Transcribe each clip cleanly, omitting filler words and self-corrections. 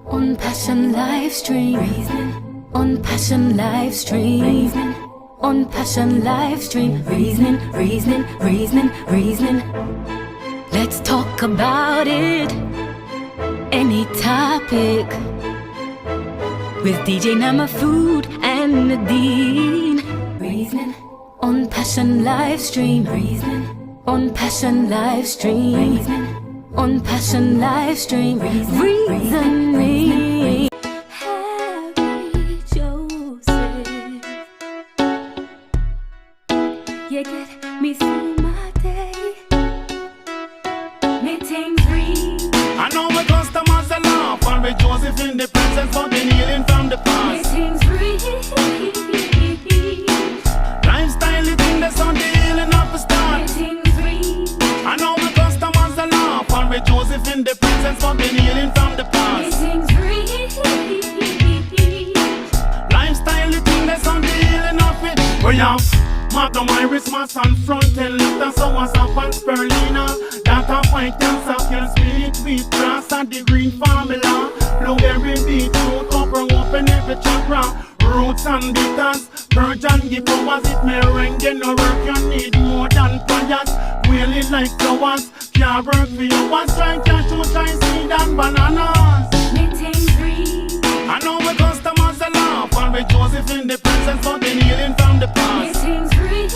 On Passion live stream. Reasoning. On Passion live stream. Reasoning. On Passion live stream. Reasoning, reasoning, reasoning, reasoning. Let's talk about it. Any topic. With DJ Nyamafood and Nadine. Reasoning. On Passion live stream. Reasoning. On Passion live stream. Reasoning. On Passion live stream. Reasoning. Harry Joseph. You get me through my day. Meetings read. I know my customers are laugh and with Joseph in the presence of the healing from the past. Meetings read. Lifestyle living that's on the healing of the start. Meetings read. I know my customers are laugh and with Joseph in the presence of the healing from the past. Meetings read. Lifestyle living that's on the healing of it. We have Magnum Iris, Mass and front and left and so was up and spirulina. That a white cancer can spirit, wheat grass and the green formula. Blueberry, beetroot, copper, open every chakra. Roots and bitters, purge and give powers. It may rain, then no work, you need more than prayers. Wheel it like flowers, can't work for you. What's trying to show, try seed and bananas. Meetings read. I know my customers are laugh and with Joseph in the presence of the healing from the past. Meetings read.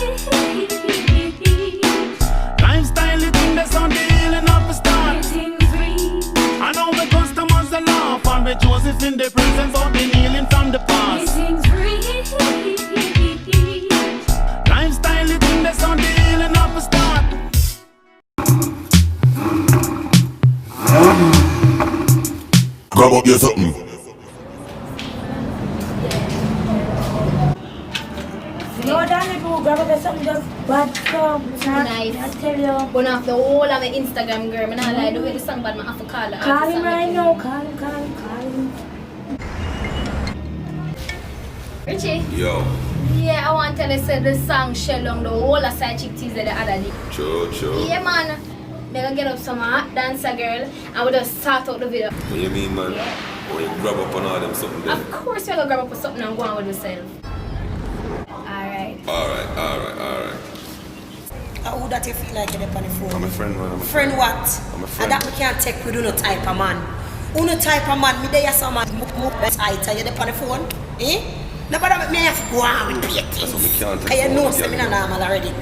Lifestyle living that's on the healing of the start. Meetings read. I know my customers are laugh and with Joseph in the presence of the healing from the past. Meetings read. Lifestyle living that's on the healing of the start. Grab up your something. No, Danny, bro, grab up something just bad stuff. Nice. I tell you. But off the whole of my Instagram girl, I not like the way the song bad, I have to call her. Call him right now. Call him. Richie? Yo. Yeah, I want to tell you say the song shell on the whole of side chick tease the other day. Sure. Yeah, man. We gonna get up some hot dancer girl and we just start out the video. What you mean, man? Yeah. Or you grab up on all them something there? Of course you're gonna grab up something and go on with yourself. Alright. Alright. How that you feel like you're on the phone? I'm a friend, man. Friend what? I'm a friend. And that we can't take with no type of man. Uno type of man, me there some man move tight and you're on the phone. Eh? Nobody make me have to go on with pay things. That's what we can't take. Cause you know something not normal already.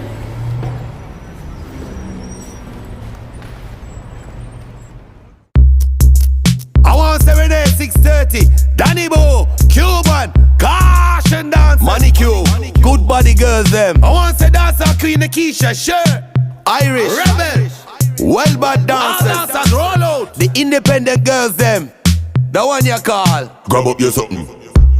I want 7 8, 6:30. Danny Bo, Cuban, caution dance. Money Q, good body girls them. I want to dance our Queen Keisha, sure. Irish, rebel, well bad dancers. Roll out. The independent girls them. The one you call. Grab up your something.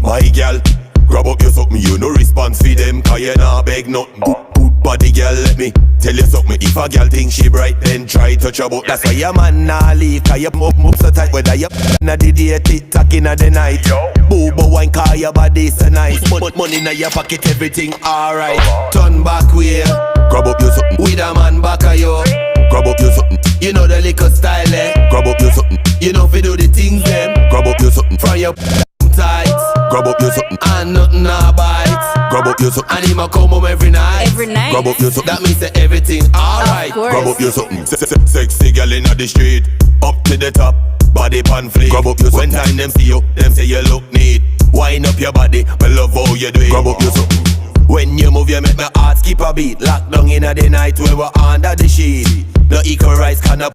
My gal. Grab up your something. You no response for them. Cause you nah beg nothing. Good body girl, let me tell you something. If a girl think she bright, then try touch her butt. That's why your man nah leave. Cause you move so tight. Whether you na the day, tick-tock in the night. Boo wine cause your body so nice. But money in your pocket, everything alright. Turn back way. Grab up your something. With a man back of you. Grab up your something. You know the liquor style eh. Grab up your something. You know fi do the things them. Grab up your something. From your tight. Grab up your something. And nothing a bite. Grab up your something. And him a come home every night. Grab up your something. That means that everything alright. Grab up your something. Sexy girl inna the street. Up to the top. Body pan fleek. Grab up your something. When time them see you, them say you look neat. Wind up your body. I love how you do it. Grab up your something. When you move, you make my heart skip a beat. Lock down inna the night when we're under the sheet. No equal rights cannot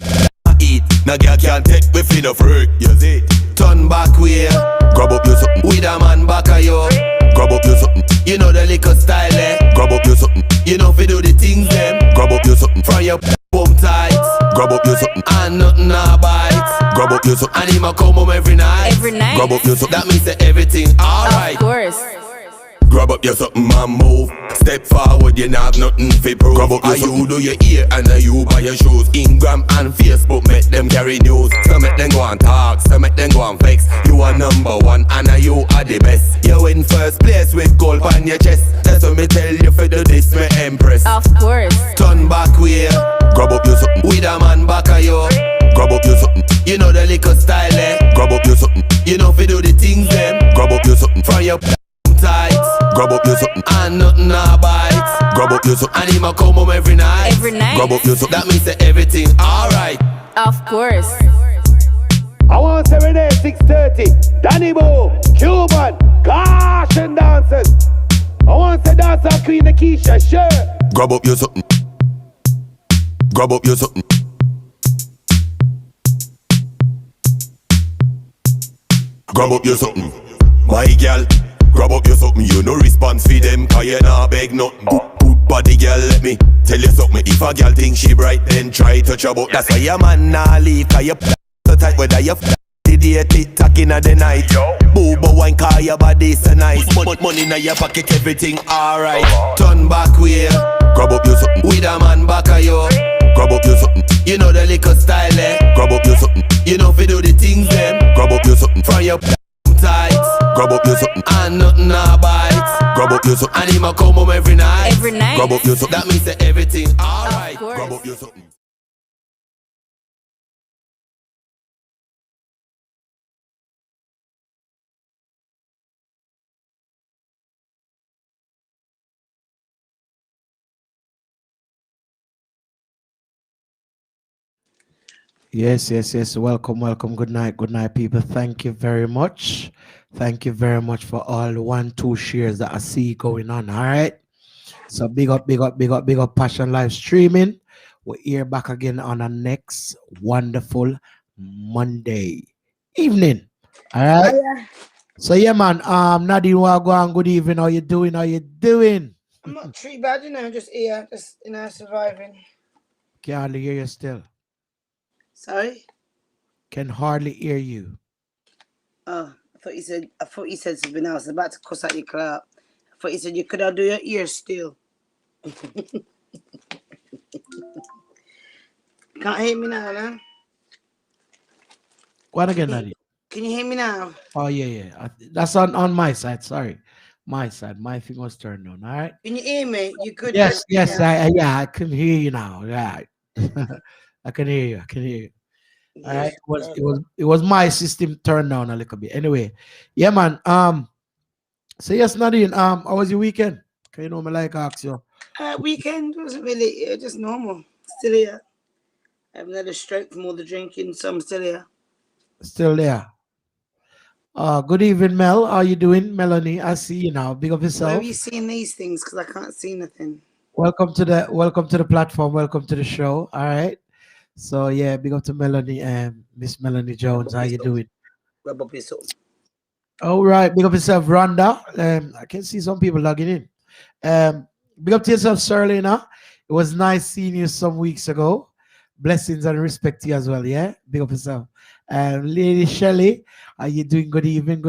eat. No girl can't take me for no free. You see it. Turn back way. Grab up your something. With a man back of you. Grab up your something. You know the liquor style eh. Grab up your something. You know fi do the things them. Grab up your something. From your bum tight. Grab up your something. And nothing a bite. Grab up your something. And him a come home every night. Grab up your something. That means that everything alright. Grab up your something and move. Step forward, you not have nothing fi prove. Grab up your something. You do your ear and you buy your shoes. Instagram and Facebook make them carry news. Some make them go and talk, some make them go and vex. You are number one and you are the best. You in first place with gold on your chest. That's what me tell you for do this, me empress. Of course. Turn back way. Grab up your something. With a man back of you. Grab up your something, you know the liquor style, eh? Grab up your something, you know fi do the things them. Grab up your something from your tights. Grab up your something and nothing a bites. Grab up your something and him a come home every night. Every night. Grab up your something, that means that everything alright. Of course. I want 7 days, 6:30. Danny Bo, Cuban, gosh and dancers. I want to dance on Queen Keisha, sure. Grab up your something. Grab up your something. Grab up your something. My gal, grab up your something. You no response for them, cause you nah beg nothing. Good body girl, let me tell you something. If a girl think she bright, then try touch her butt. That's why your man nah leave, cause you so tight. Whether you the tick-tock in the night. Booba wine, cause your body so nice. Money in your pocket, everything alright. Turn back way. Grab up your something. With a man back of you. Grab up your something. You know the liquor style, eh? Grab up your something. You know fi do the things them. Grab up your something from your tights. Grab up your something and nothing a bites. Grab up your something and him a come home every night. Every night. Grab up your something. That means that everything alright. Grab up your something. Yes, yes, yes. Welcome, welcome. Good night, people. Thank you very much. Thank you very much for all the 1-2 shares that I see going on. All right. So big up, big up, big up, big up. Passion live streaming. We're here back again on the next wonderful Monday evening. All right. So yeah, man. Nadine Wagwan. Good evening. How you doing? How you doing? I'm not too bad, you know. I'm just here, just surviving. Can hardly hear you still. Sorry. Can hardly hear you. Oh, I thought you said something else. I was about to cuss at your clap. I thought you said you could do your ears still. Can't hear me now, no? What again, Nadine? Can you hear me now? Oh yeah. That's on my side. Sorry, my side. My thing was turned on. All right. Can you hear me? You could. Yes. I can hear you now. Yeah. I can hear you. All right. It was my system turned down a little bit. Anyway, yeah, man. So yes, Nadine. How was your weekend? Can you know me like ask you? Weekend wasn't really just normal. Still here. I haven't had the strength from all the drinking, so I'm still here. Still there. Good evening, Mel. How you doing, Melanie? I see you now. Big up yourself. Where are you seeing these things? Because I can't see nothing. Welcome to the platform. Welcome to the show. All right. So yeah, big up to Melanie and Miss Melanie Jones. How you doing? Rub up your soul. All right, big up yourself, Rhonda. I can see some people logging in. Big up to yourself, Serlina. It was nice seeing you some weeks ago. Blessings and respect to you as well, yeah? Big up yourself. Lady Shelley, how you doing? Good evening.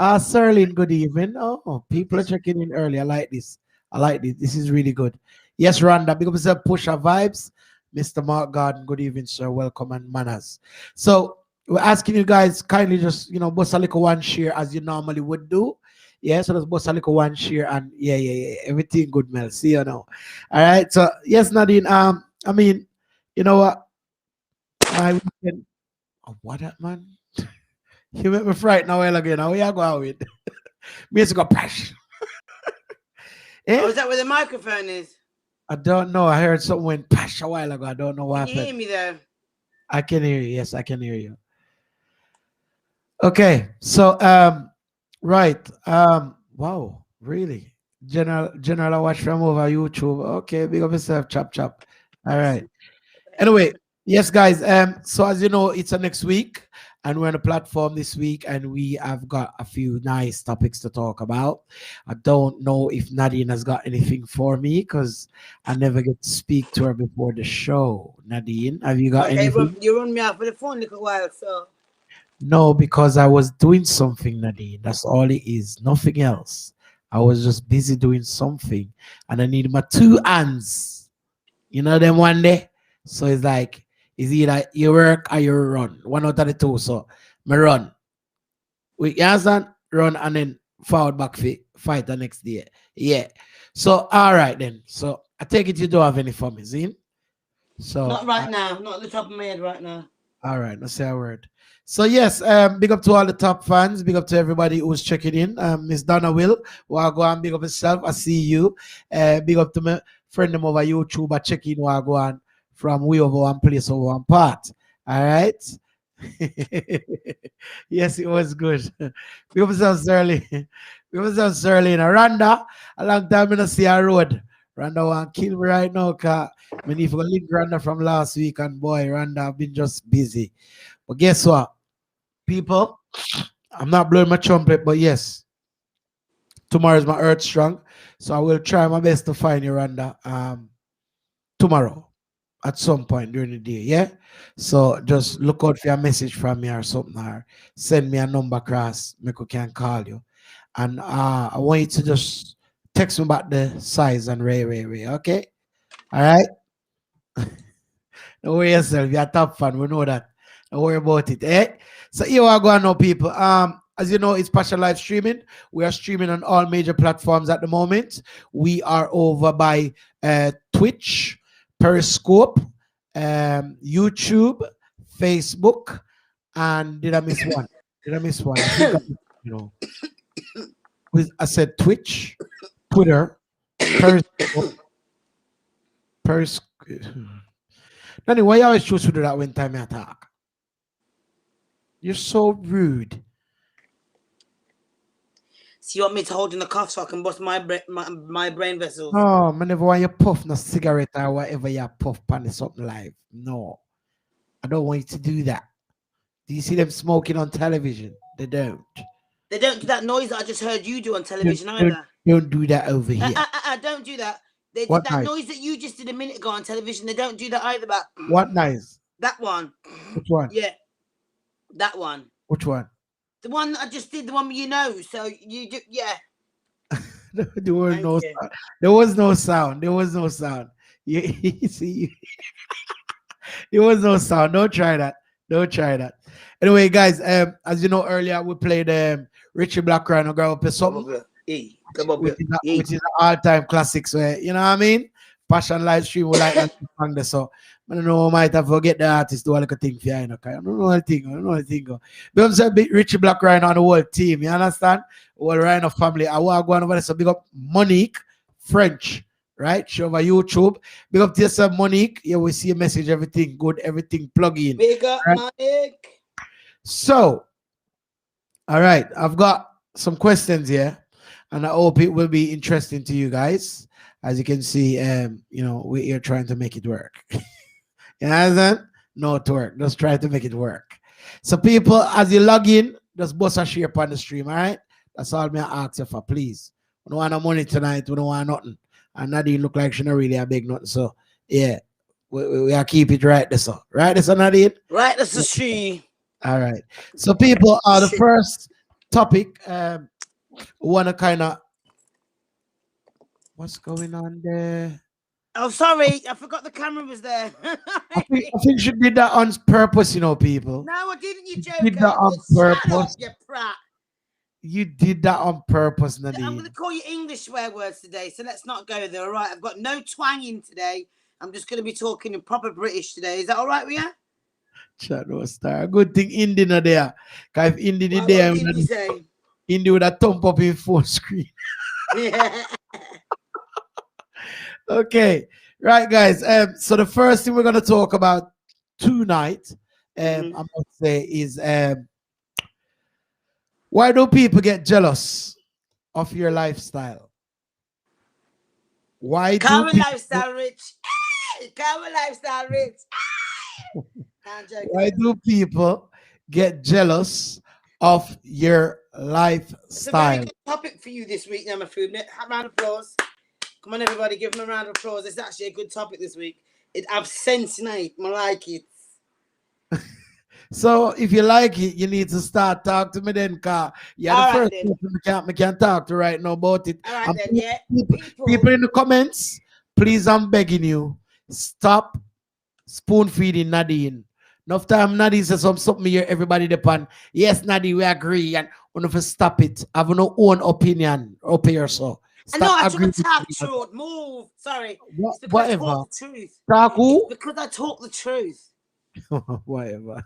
Serlin, good evening. Oh, people are checking in early. I like this. This is really good. Yes, Rhonda, big up yourself, Pusha Vibes. Mr. Mark Garden, good evening, sir. Welcome and manners. So we're asking you guys kindly just, bust a little one share as you normally would do. Yeah, so let's bust a little one share and yeah. Everything good, Mel. See you now. All right. So yes, Nadine. I mean, you know what? My weekend. Oh, what that man? You make me frightened now again. How you go with? Me used to go pash. Oh, is that where the microphone is? I don't know. I heard something went pash a while ago. I don't know what happened. Can you hear me though? I can hear you. Yes, I can hear you. Okay. So right. Wow, really? General I watch from over YouTube. Okay, big up yourself, chop. All right. Anyway, yes, guys. So as you know, it's a next week, and we're on the platform this week, and we have got a few nice topics to talk about. I don't know if Nadine has got anything for me because I never get to speak to her before the show. Nadine, have you got anything? You run me off for the phone a little while, so. No, because I was doing something, Nadine. That's all it is. Nothing else. I was just busy doing something, and I need my two hands. You know them one day. So it's like, it's either you work or you run. One out of the two. So me run. We understand? Run and then forward back fight the next day. Yeah. So all right then. So I take it you don't have any for me, Zine? So Not right now. Not at the top of my head right now. all right, let's say a word. So yes, big up to all the top fans. Big up to everybody who's checking in. Miss Donna Will, Wagwan, big up yourself. I see you. Big up to my friend them over YouTube. I check in Wagwan from way over one place over one part. All right. Yes, it was good. Big up yourself, early. Big up yourself, early. Randa, a long time I don't see a road. Randa want kill me right now, cause I need to link Randa from last week, and boy, Randa, I've been just busy. But guess what, people? I'm not blowing my trumpet, but yes, tomorrow is my Earth Strong, so I will try my best to find you, Randa, tomorrow at some point during the day. Yeah, so just look out for a message from me or something, or send me a number across, make I can call you, and I want you to just text me about the size and Ray. Okay, all right. Don't worry yourself. You're a top fan. We know that. Don't worry about it. Eh? So here we go now, people. As you know, it's Passion Live streaming. We are streaming on all major platforms at the moment. We are over by Twitch, Periscope, YouTube, Facebook, and did I miss one? Did I miss one? I think you know, I said Twitch, Twitter, Periscope. Danny, why you always choose to do that when time I talk? You're so rude. So you want me to hold in the cuff so I can bust my brain vessels? No, I never want you puff no cigarette or whatever you puff on something live. No. I don't want you to do that. Do you see them smoking on television? They don't. They don't do that noise that I just heard you do on television either. Don't do that over here. Don't do that. They What did that noise? noise that you just did a minute ago on television. They don't do that either. But What noise? that one. Which one? Yeah, that one. Which one? The one that I just did. The one you know. So you do. Yeah. There was Thank no you. sound. There was no sound. There was no sound. You see, there was no sound. Don't try that. Don't try that. Anyway, guys, as you know earlier, we played Richie Black Rhino Girl Up something. Which is an all-time classic. So you know what I mean? Passion live stream we like that song there. So I don't know, I might have forget the artist do a little thing for you, know. I don't know anything. Because a bit Richie Black Rhino on the whole team, you understand? Whole Rhino family. I want to go on over there. So big up Monique French, right? She over YouTube. Big up to yourself, Monique. Yeah, we see a message, everything good, everything plug in. Big up, right? Monique. So, all right, I've got some questions here, and I hope it will be interesting to you guys. As you can see, you know, we're here trying to make it work. You understand? No, to work. Just try to make it work. So, people, as you log in, just bust a share upon the stream, all right? That's all me I ask you for, please. We don't want no money tonight. We don't want nothing. And Nadine look like she not really a big nothing. So, yeah, we are keep it right there, so. Right there, so Nadine? Right, that's the she. All right. So, people, the first topic, want to kind of, what's going on there? Oh, sorry, I forgot the camera was there. I think she did that on purpose, you know, people. No, I didn't, you joker. Did that on Shut purpose. up, you prat. You did that on purpose, I'm Nadine. going to call you English swear words today, so let's not go there, all right? I've got no twanging today. I'm just going to be talking in proper British today. Is that all right with you? Shadow Star. Good thing Indy not there. Because if Indy did What there, did you say? Indy would have thump up in full screen. Yeah. Okay. Right, guys. So the first thing we're going to talk about tonight, I must say, is why do people get jealous of your lifestyle? Why Come do lifestyle rich. Come lifestyle rich. Why do people get jealous of your It's a very lifestyle? good topic for you this week, Nyamafood. Round of applause. Come on, everybody, give them a round of applause. It's actually a good topic this week. It have sense in it. I like it. So if you like it, you need to start talk to me then, car. You're All the right, first person I can talk to right now about it. All right, And then, yeah. people in the comments, please, I'm begging you, stop spoon feeding Nadine. Enough time Nadine says something here, everybody depend. Yes, Nadine, we agree, and we have to stop it. Have no own opinion up here, so. I know Stop I took a agreeing with tap me. short. Move. Sorry. It's because I Whatever. talk the truth. Talk It's who? because I talk the truth. Whatever.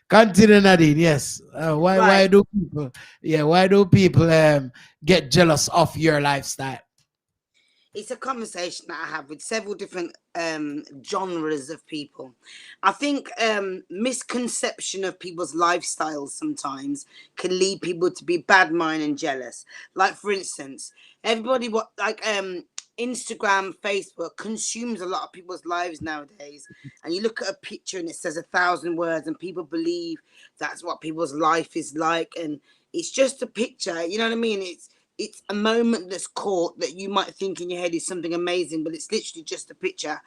Continue, Nadine. Yes. Why? Right. Why do people? Yeah. Why do people get jealous of your lifestyle? It's a conversation that I have with several different genres of people. I think misconception of people's lifestyles sometimes can lead people to be bad mind and jealous. Like for instance, everybody Instagram, Facebook consumes a lot of people's lives nowadays. And you look at a picture and it says 1,000 words, and people believe that's what people's life is like, and it's just a picture. You know what I mean? It's a moment that's caught that you might think in your head is something amazing, but it's literally just a picture.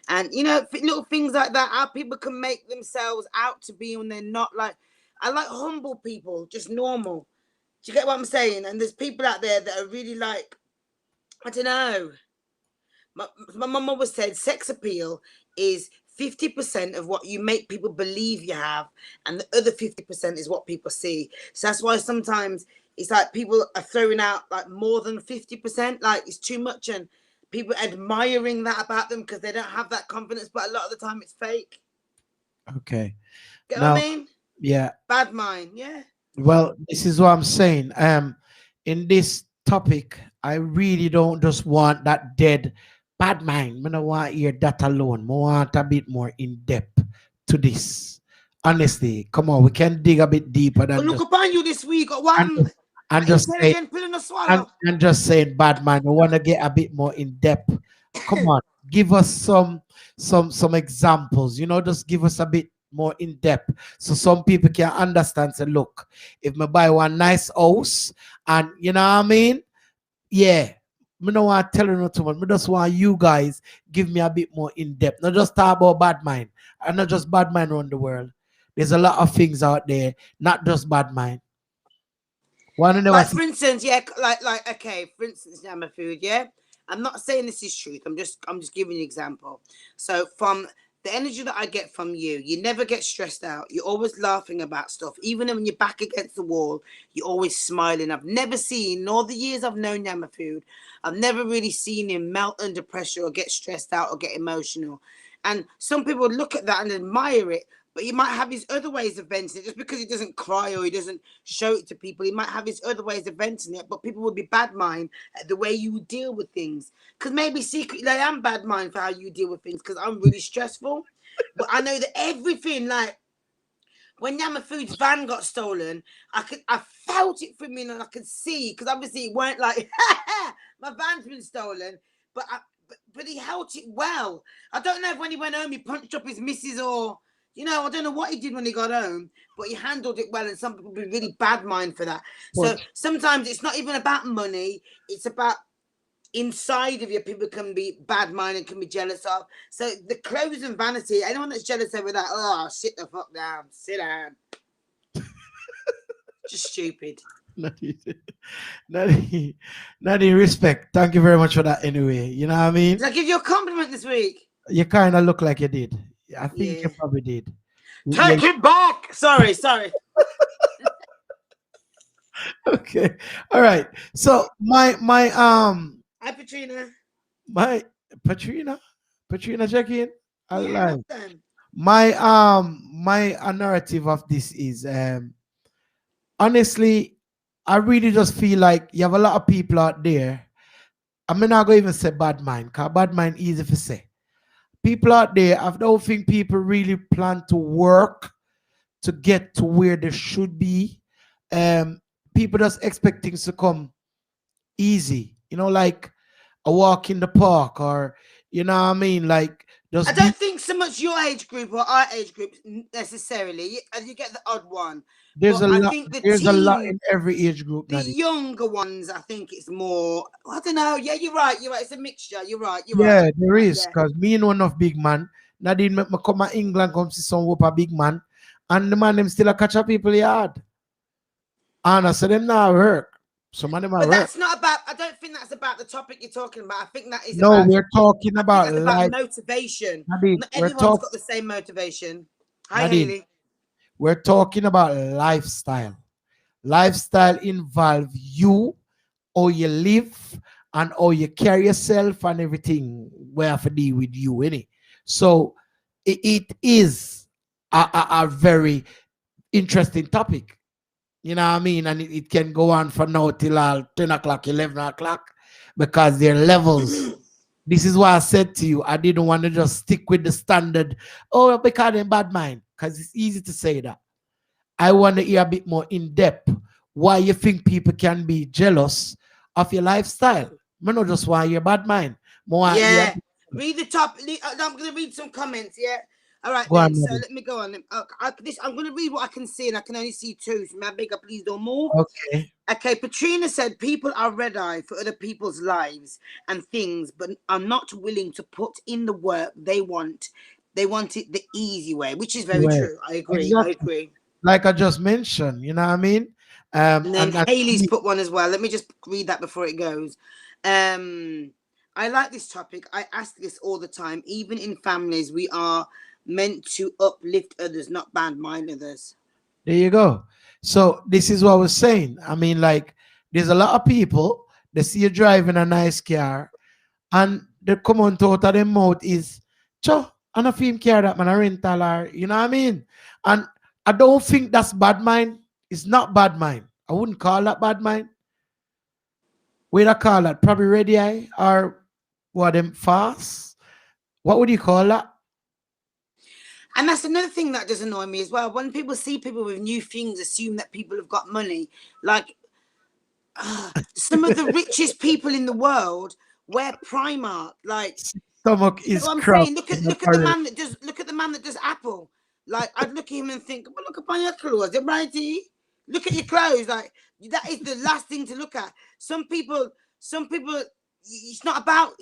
And you know, little things like that, how people can make themselves out to be when they're not. Like, I like humble people, just normal. Do you get what I'm saying? And there's people out there that are really like, I don't know. My mum always said sex appeal is 50% of what you make people believe you have, and the other 50% is what people see. So that's why sometimes it's like people are throwing out like more than 50%, like it's too much, and people admiring that about them because they don't have that confidence, but a lot of the time it's fake. Okay. Get Now, what I mean? yeah. Bad mind, yeah. Well, this is what I'm saying. In this topic, I really don't just want that dead bad mind. I don't want to hear that alone. I want a bit more in depth to this. Honestly, come on, we can dig a bit deeper But than look just upon you this week. What? and just say Intelligent pill in a swallow. and just saying bad mind. I want to get a bit more in depth. Come on, give us some examples. You know, just give us a bit more in depth so some people can understand. Say, look, if I buy one nice house, and you know what I mean, yeah. I don't want to tell you too much. I just want you guys give me a bit more in depth. Not just talk about bad mind. And not just bad mind around the world. There's a lot of things out there, not just bad mind. Like for instance, yeah, like okay, for instance, Nyamafood, yeah. I'm not saying this is truth. I'm just giving you an example. So from the energy that I get from you, you never get stressed out. You're always laughing about stuff. Even when you're back against the wall, you're always smiling. I've never seen, in all the years I've known Nyamafood, I've never really seen him melt under pressure or get stressed out or get emotional. And some people look at that and admire it, but he might have his other ways of venting it. Just because he doesn't cry or he doesn't show it to people, he might have his other ways of venting it, but people would be bad mind at the way you deal with things. Because maybe secretly I am bad mind for how you deal with things, because I'm really stressful. But I know that everything, like when Nyamafood's van got stolen, I felt it from me and I could see, because obviously it weren't like my van's been stolen, but he held it well. I don't know if when he went home he punched up his missus, or you know, I don't know what he did when he got home, but he handled it well, and some people be really bad mind for that. So sometimes it's not even about money, it's about inside of you. People can be bad mind and can be jealous of. So the clothes and vanity, anyone that's jealous over that, oh, sit the fuck down, sit down. Just stupid. Nadine, respect. Thank you very much for that anyway. You know what I mean? Did I give you a compliment this week? You kind of look like you did. I think you probably did. Take it back. Sorry. Okay. All right. So my Hi, Patrina. My Patrina check in. My my narrative of this is honestly, I really just feel like you have a lot of people out there. I'm not going to even say bad mind, because bad mind easy to say. People out there, I don't think people really plan to work to get to where they should be. People just expect things to come easy, you know, like a walk in the park, or you know what I mean, like just I don't think so much your age group or our age group necessarily. You get the odd one. There's but a I lot. think There's a lot in every age group. The younger ones, I think it's more. I don't know. Yeah, you're right. It's a mixture. You're right. Yeah, there is, because me know enough big man. Nadine make me come to England, come see some whoop a big man, and the man them still a catch up people yard. And I said them now work. Some of them are But work. that's not about. I don't think that's about the topic you're talking about. I think that is. No, about, we're talking about life. Motivation. Nadine, Not everyone's got the same motivation. Hi, Nadine, Haley. we're talking about lifestyle. Lifestyle involve you how you live and how you carry yourself and everything we have to deal with you, innit? So it is a very interesting topic. You know what I mean? And it can go on for now till 10 o'clock, 11 o'clock, because there are levels. This is why I said to you, I didn't want to just stick with the standard, oh, because they're bad mind, because it's easy to say that. I want to hear a bit more in depth why you think people can be jealous of your lifestyle. I don't just want your bad mind. Yeah. Read the top. I'm going to read some comments. Yeah. All right. Then, so let me go on. I'm going to read what I can see, and I can only see two. So, my bigger, please don't move. Okay. Okay. Patrina said people are red-eye for other people's lives and things, but are not willing to put in the work they want. They want it the easy way, which is very true. I agree. Exactly. I agree. Like I just mentioned, you know what I mean? And then Haley's put one as well. Let me just read that before it goes. I like this topic. I ask this all the time. Even in families, we are meant to uplift others, not badmine others. There you go. So this is what I was saying. I mean, like, there's a lot of people, they see you driving a nice car, and they come on out of their mouth is, Cho, I don't feel care that man a rental, or, you know what I mean? And I don't think that's bad mind. It's not bad mind. I wouldn't call that bad mind. What I call that? Probably ready eye, or what, them fast? What would you call that? And that's another thing that does annoy me as well. When people see people with new things, assume that people have got money. Like some of the richest people in the world wear Primark. Like, stomach is what I'm saying. Look at the man that does. Look at the man that does Apple. Like, I'd look at him and think, well, look upon your clothes, they're righty. Look at your clothes. Like, that is the last thing to look at. Some people, it's not about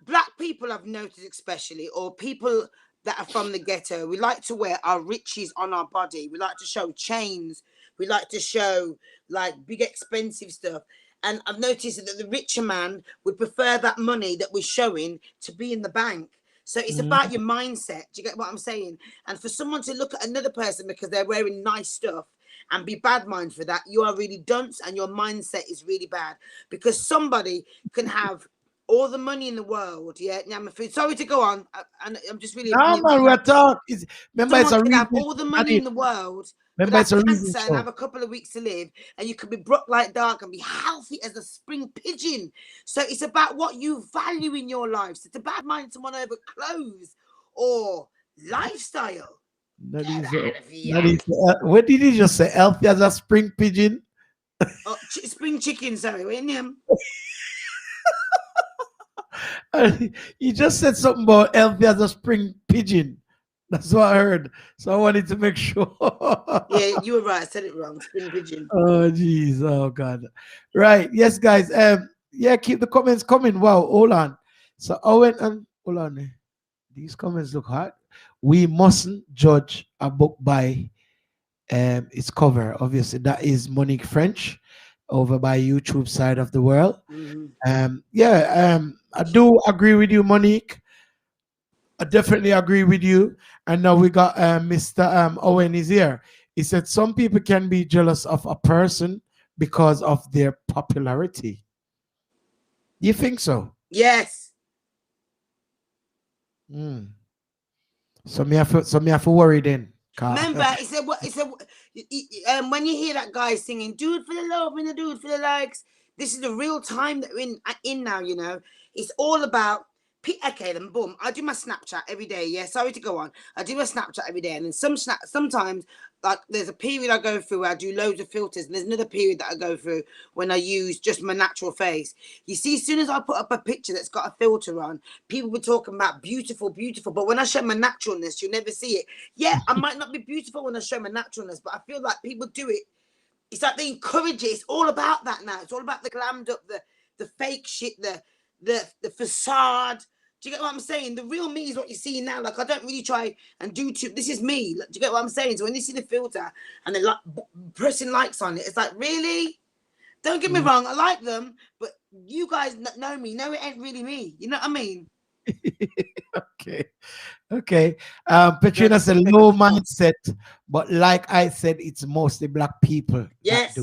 black people, I've noticed especially, or people that are from the ghetto. We like to wear our riches on our body. We like to show chains. We like to show like big expensive stuff. And I've noticed that the richer man would prefer that money that we're showing to be in the bank. So it's about your mindset. Do you get what I'm saying? And for someone to look at another person because they're wearing nice stuff and be bad mind for that, you are really dunce and your mindset is really bad. Because somebody can have all the money in the world, yeah, Nyamafood. Sorry to go on. I'm just really... No, man, we're talking. Remember, it's a reason. Have all the money in the world, remember, it's a reason, cancer and have a couple of weeks to live, and you could be broke like dark and be healthy as a spring pigeon. So it's about what you value in your life. So to bad mind someone over clothes or lifestyle. What did he just say? Healthy as a spring pigeon? Oh, spring chicken, sorry. You just said something about healthy as a spring pigeon. That's what I heard. So I wanted to make sure. Yeah, you were right. I said it wrong. Spring pigeon. Oh, jeez. Oh, God. Right. Yes, guys. Yeah, keep the comments coming. Wow. Hold on. So Owen and hold on. These comments look hot. We mustn't judge a book by its cover. Obviously, that is Monique French over by YouTube side of the world. I do agree with you, Monique. I definitely agree with you. And now we got Mr. Owen is here. He said some people can be jealous of a person because of their popularity. You think so? Yes. So me have to worry then. Remember, he said when you hear that guy singing, "Do it for the love and the do it for the likes," this is the real time that we're in now. You know, it's all about. Okay, then boom. I do my Snapchat every day. Yeah, sorry to go on. I do my Snapchat every day, and then sometimes like there's a period I go through where I do loads of filters, and there's another period that I go through when I use just my natural face. You see, as soon as I put up a picture that's got a filter on, people were talking about beautiful, beautiful. But when I show my naturalness, you'll never see it. Yeah, I might not be beautiful when I show my naturalness, but I feel like people do it. It's like they encourage it. It's all about that now. It's all about the glammed up, the fake shit, the facade. Do you get what I'm saying? The real me is what you see now. Like, I don't really try and do too. This is me. Do you get what I'm saying? So when you see the filter and they're like pressing likes on it, it's like, really? Don't get me wrong. I like them, but you guys know me. No, it ain't really me. You know what I mean? Okay. Petrina said low mindset, but like I said, it's mostly black people. Yes.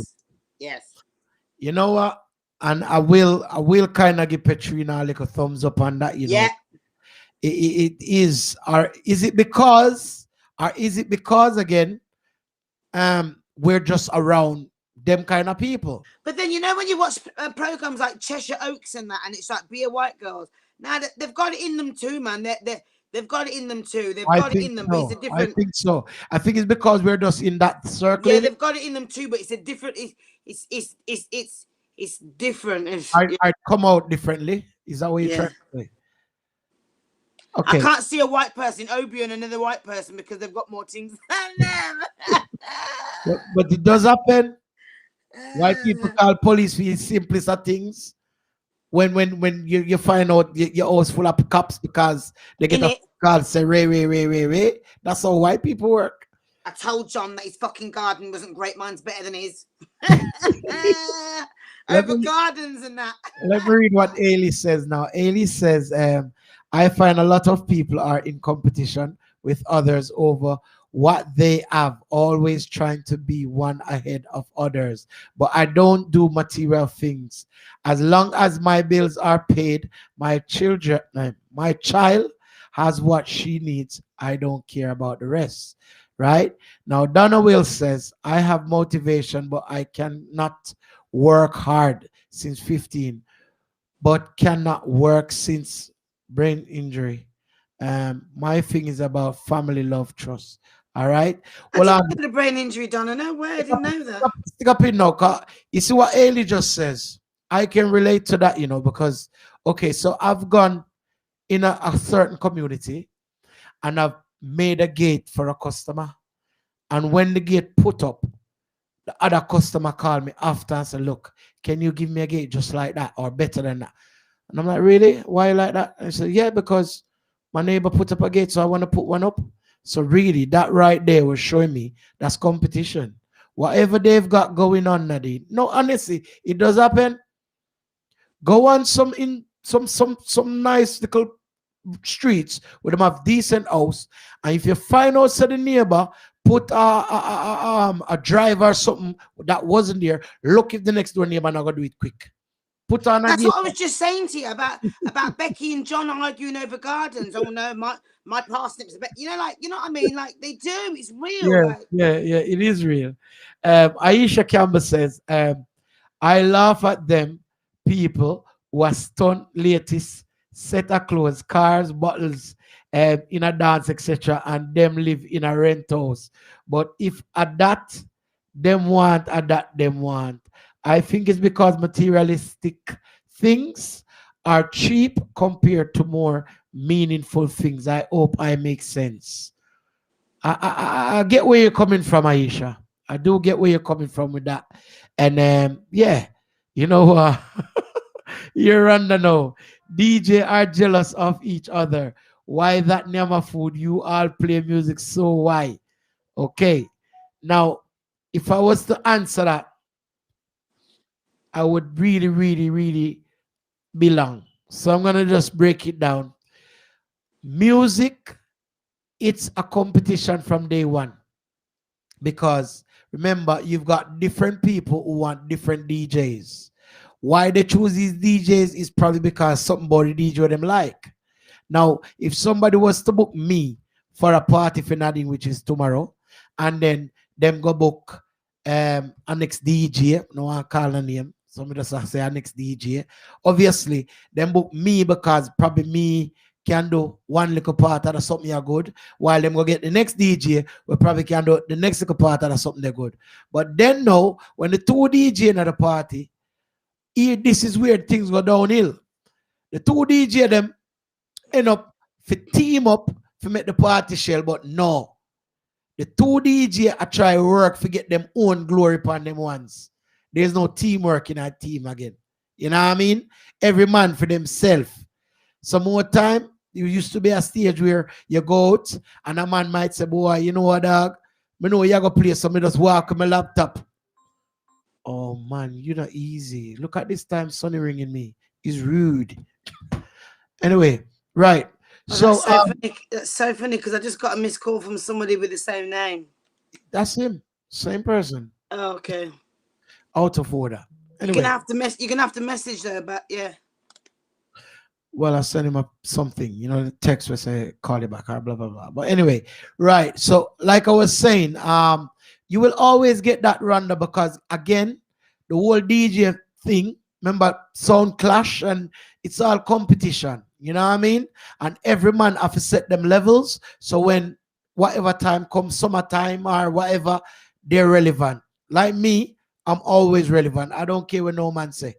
Yes. You know what? And I will kind of give Petrina a little thumbs up on that, you know. It is, or is it because again, we're just around them kind of people. But then, you know, when you watch programs like Cheshire Oaks and that, and it's like Be a White Girls, now they've got it in them too, man. They've got it in them too. They've got it in them, but it's a different. I think so. I think it's because we're just in that circle. Yeah, they've got it in them too, but it's a different. It's different. I come out differently. Is that what you're trying to say? Okay. I can't see a white person, Obi, and another white person because they've got more things than them. but it does happen. White people call police for the simplest of things. When you find out your house full of cops because they get a call say Ray. That's how white people work. I told John that his fucking garden wasn't great. Mine's better than his. Over gardens and that. Let me read what Ailey says now. Ailey says, I find a lot of people are in competition with others over what they have, always trying to be one ahead of others. But I don't do material things. As long as my bills are paid, my child has what she needs. I don't care about the rest. Right? Now, Donna Will says, I have motivation, but I cannot work hard since 15, but cannot work since brain injury. My thing is about family, love, trust. All right. Well, I had a brain injury, Donna. No way, I didn't know that. Stick up in now. You see what Ailey just says? I can relate to that, you know, because okay, so I've gone in a certain community and I've made a gate for a customer. And when the gate put up, the other customer called me after and said, look, can you give me a gate just like that or better than that? And I'm like, really? Why like that? And I said, yeah, because my neighbor put up a gate, so I want to put one up. So really, that right there was showing me that's competition. Whatever they've got going on, Nadine. No, honestly, it does happen. Go on some nice little streets where them have decent house, and if you find out so the neighbor put a driver or something that wasn't there, look if the next door neighbor not gonna do it quick. Put on. That's what I was just saying to you about Becky and John arguing over gardens. Oh no, my parsnips are better. You know, like, you know what I mean? Like, they do. It's real. Yeah, like. yeah, it is real. Aisha Campbell says, I laugh at them people who are stunt latest set of clothes, cars, bottles, in a dance, etc., and them live in a rent house. But if at that them want, at that them want. I think it's because materialistic things are cheap compared to more meaningful things. I hope I make sense. I get where you're coming from, Aisha. I do get where you're coming from with that. And yeah, you know, you're under now. DJ are jealous of each other. Why that Nyamafood? You all play music, so why? Okay. Now, if I was to answer that, I would really, really, really belong. So I'm going to just break it down. Music, it's a competition from day one. Because remember, you've got different people who want different DJs. Why they choose these DJs is probably because somebody DJ them like. Now, if somebody was to book me for a party for Nadine, which is tomorrow, and then them go book a next DJ, no one call a name, somebody just say a next DJ. Obviously, them book me because probably me can do one little part of something you're good, while them go get the next DJ, we probably can do the next little part of something they're good. But then now, when the two DJ at the party, this is where things go downhill. The two DJ them end up to team up to make the party shell, but no. The two DJ I try work to get them own glory upon them ones. There's no teamwork in that team again. You know what I mean? Every man for themselves. Some more time, you used to be a stage where you go out and a man might say, boy, you know what, dog? I know you're going to play, so I just walk on my laptop. Oh, man, you're not easy. Look at this time, Sonny ringing me. He's rude. Anyway, right. Oh, so that's so funny because I just got a missed call from somebody with the same name. That's him. Same person. Oh, okay. Out of order. Anyway, you're gonna have to message her, but yeah. well, I send him something, the text will say call you back or blah blah blah. But anyway, right. So, like I was saying, you will always get that Rhonda because again, the whole DJ thing. Remember, sound clash and it's all competition. You know what I mean? And every man have to set them levels. So when whatever time comes, summertime or whatever, they're relevant. Like me, I'm always relevant. I don't care what no man say,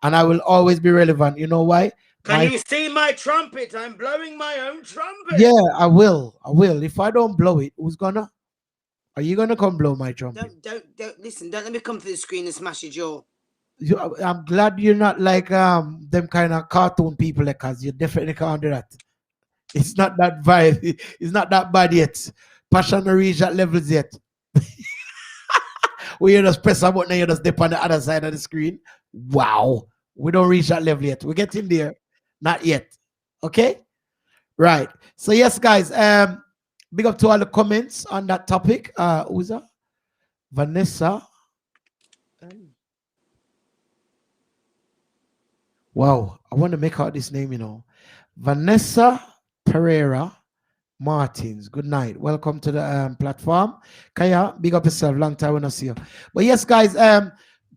and I will always be relevant. You know why? Can you see my trumpet? I'm blowing my own trumpet. Yeah, I will. If I don't blow it, who's gonna? Are you gonna come blow my trumpet? Don't listen. Don't let me come through the screen and smash your jaw. I'm glad you're not like them kind of cartoon people, because you definitely can't do that. It's not that vibe. It's not that bad yet. Passion don't reach that levels yet. Where you just press a button and you just dip on the other side of the screen. Wow. We don't reach that level yet. We're getting there. Not yet. Okay? Right. So yes, guys. Big up to all the comments on that topic. Who's that? Vanessa. Wow. I want to make out this name, Vanessa Pereira Martins. Good night. Welcome to the platform. Kaya, big up yourself. Long time when I see you. But yes, guys,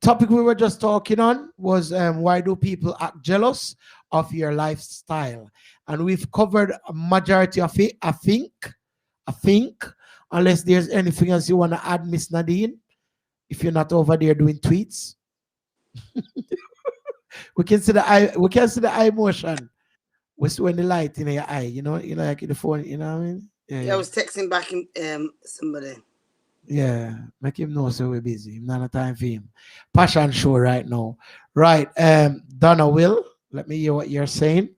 topic we were just talking on was why do people act jealous of your lifestyle? And we've covered a majority of it, I think, unless there's anything else you want to add, Miss Nadine, if you're not over there doing tweets. we can see the eye motion. We see when the light in your eye, like in the phone, you know what I mean? Yeah, I was texting back somebody. Yeah, make him know so we're busy. Not a time for him. Passion show right now. Right. Donna Will, let me hear what you're saying.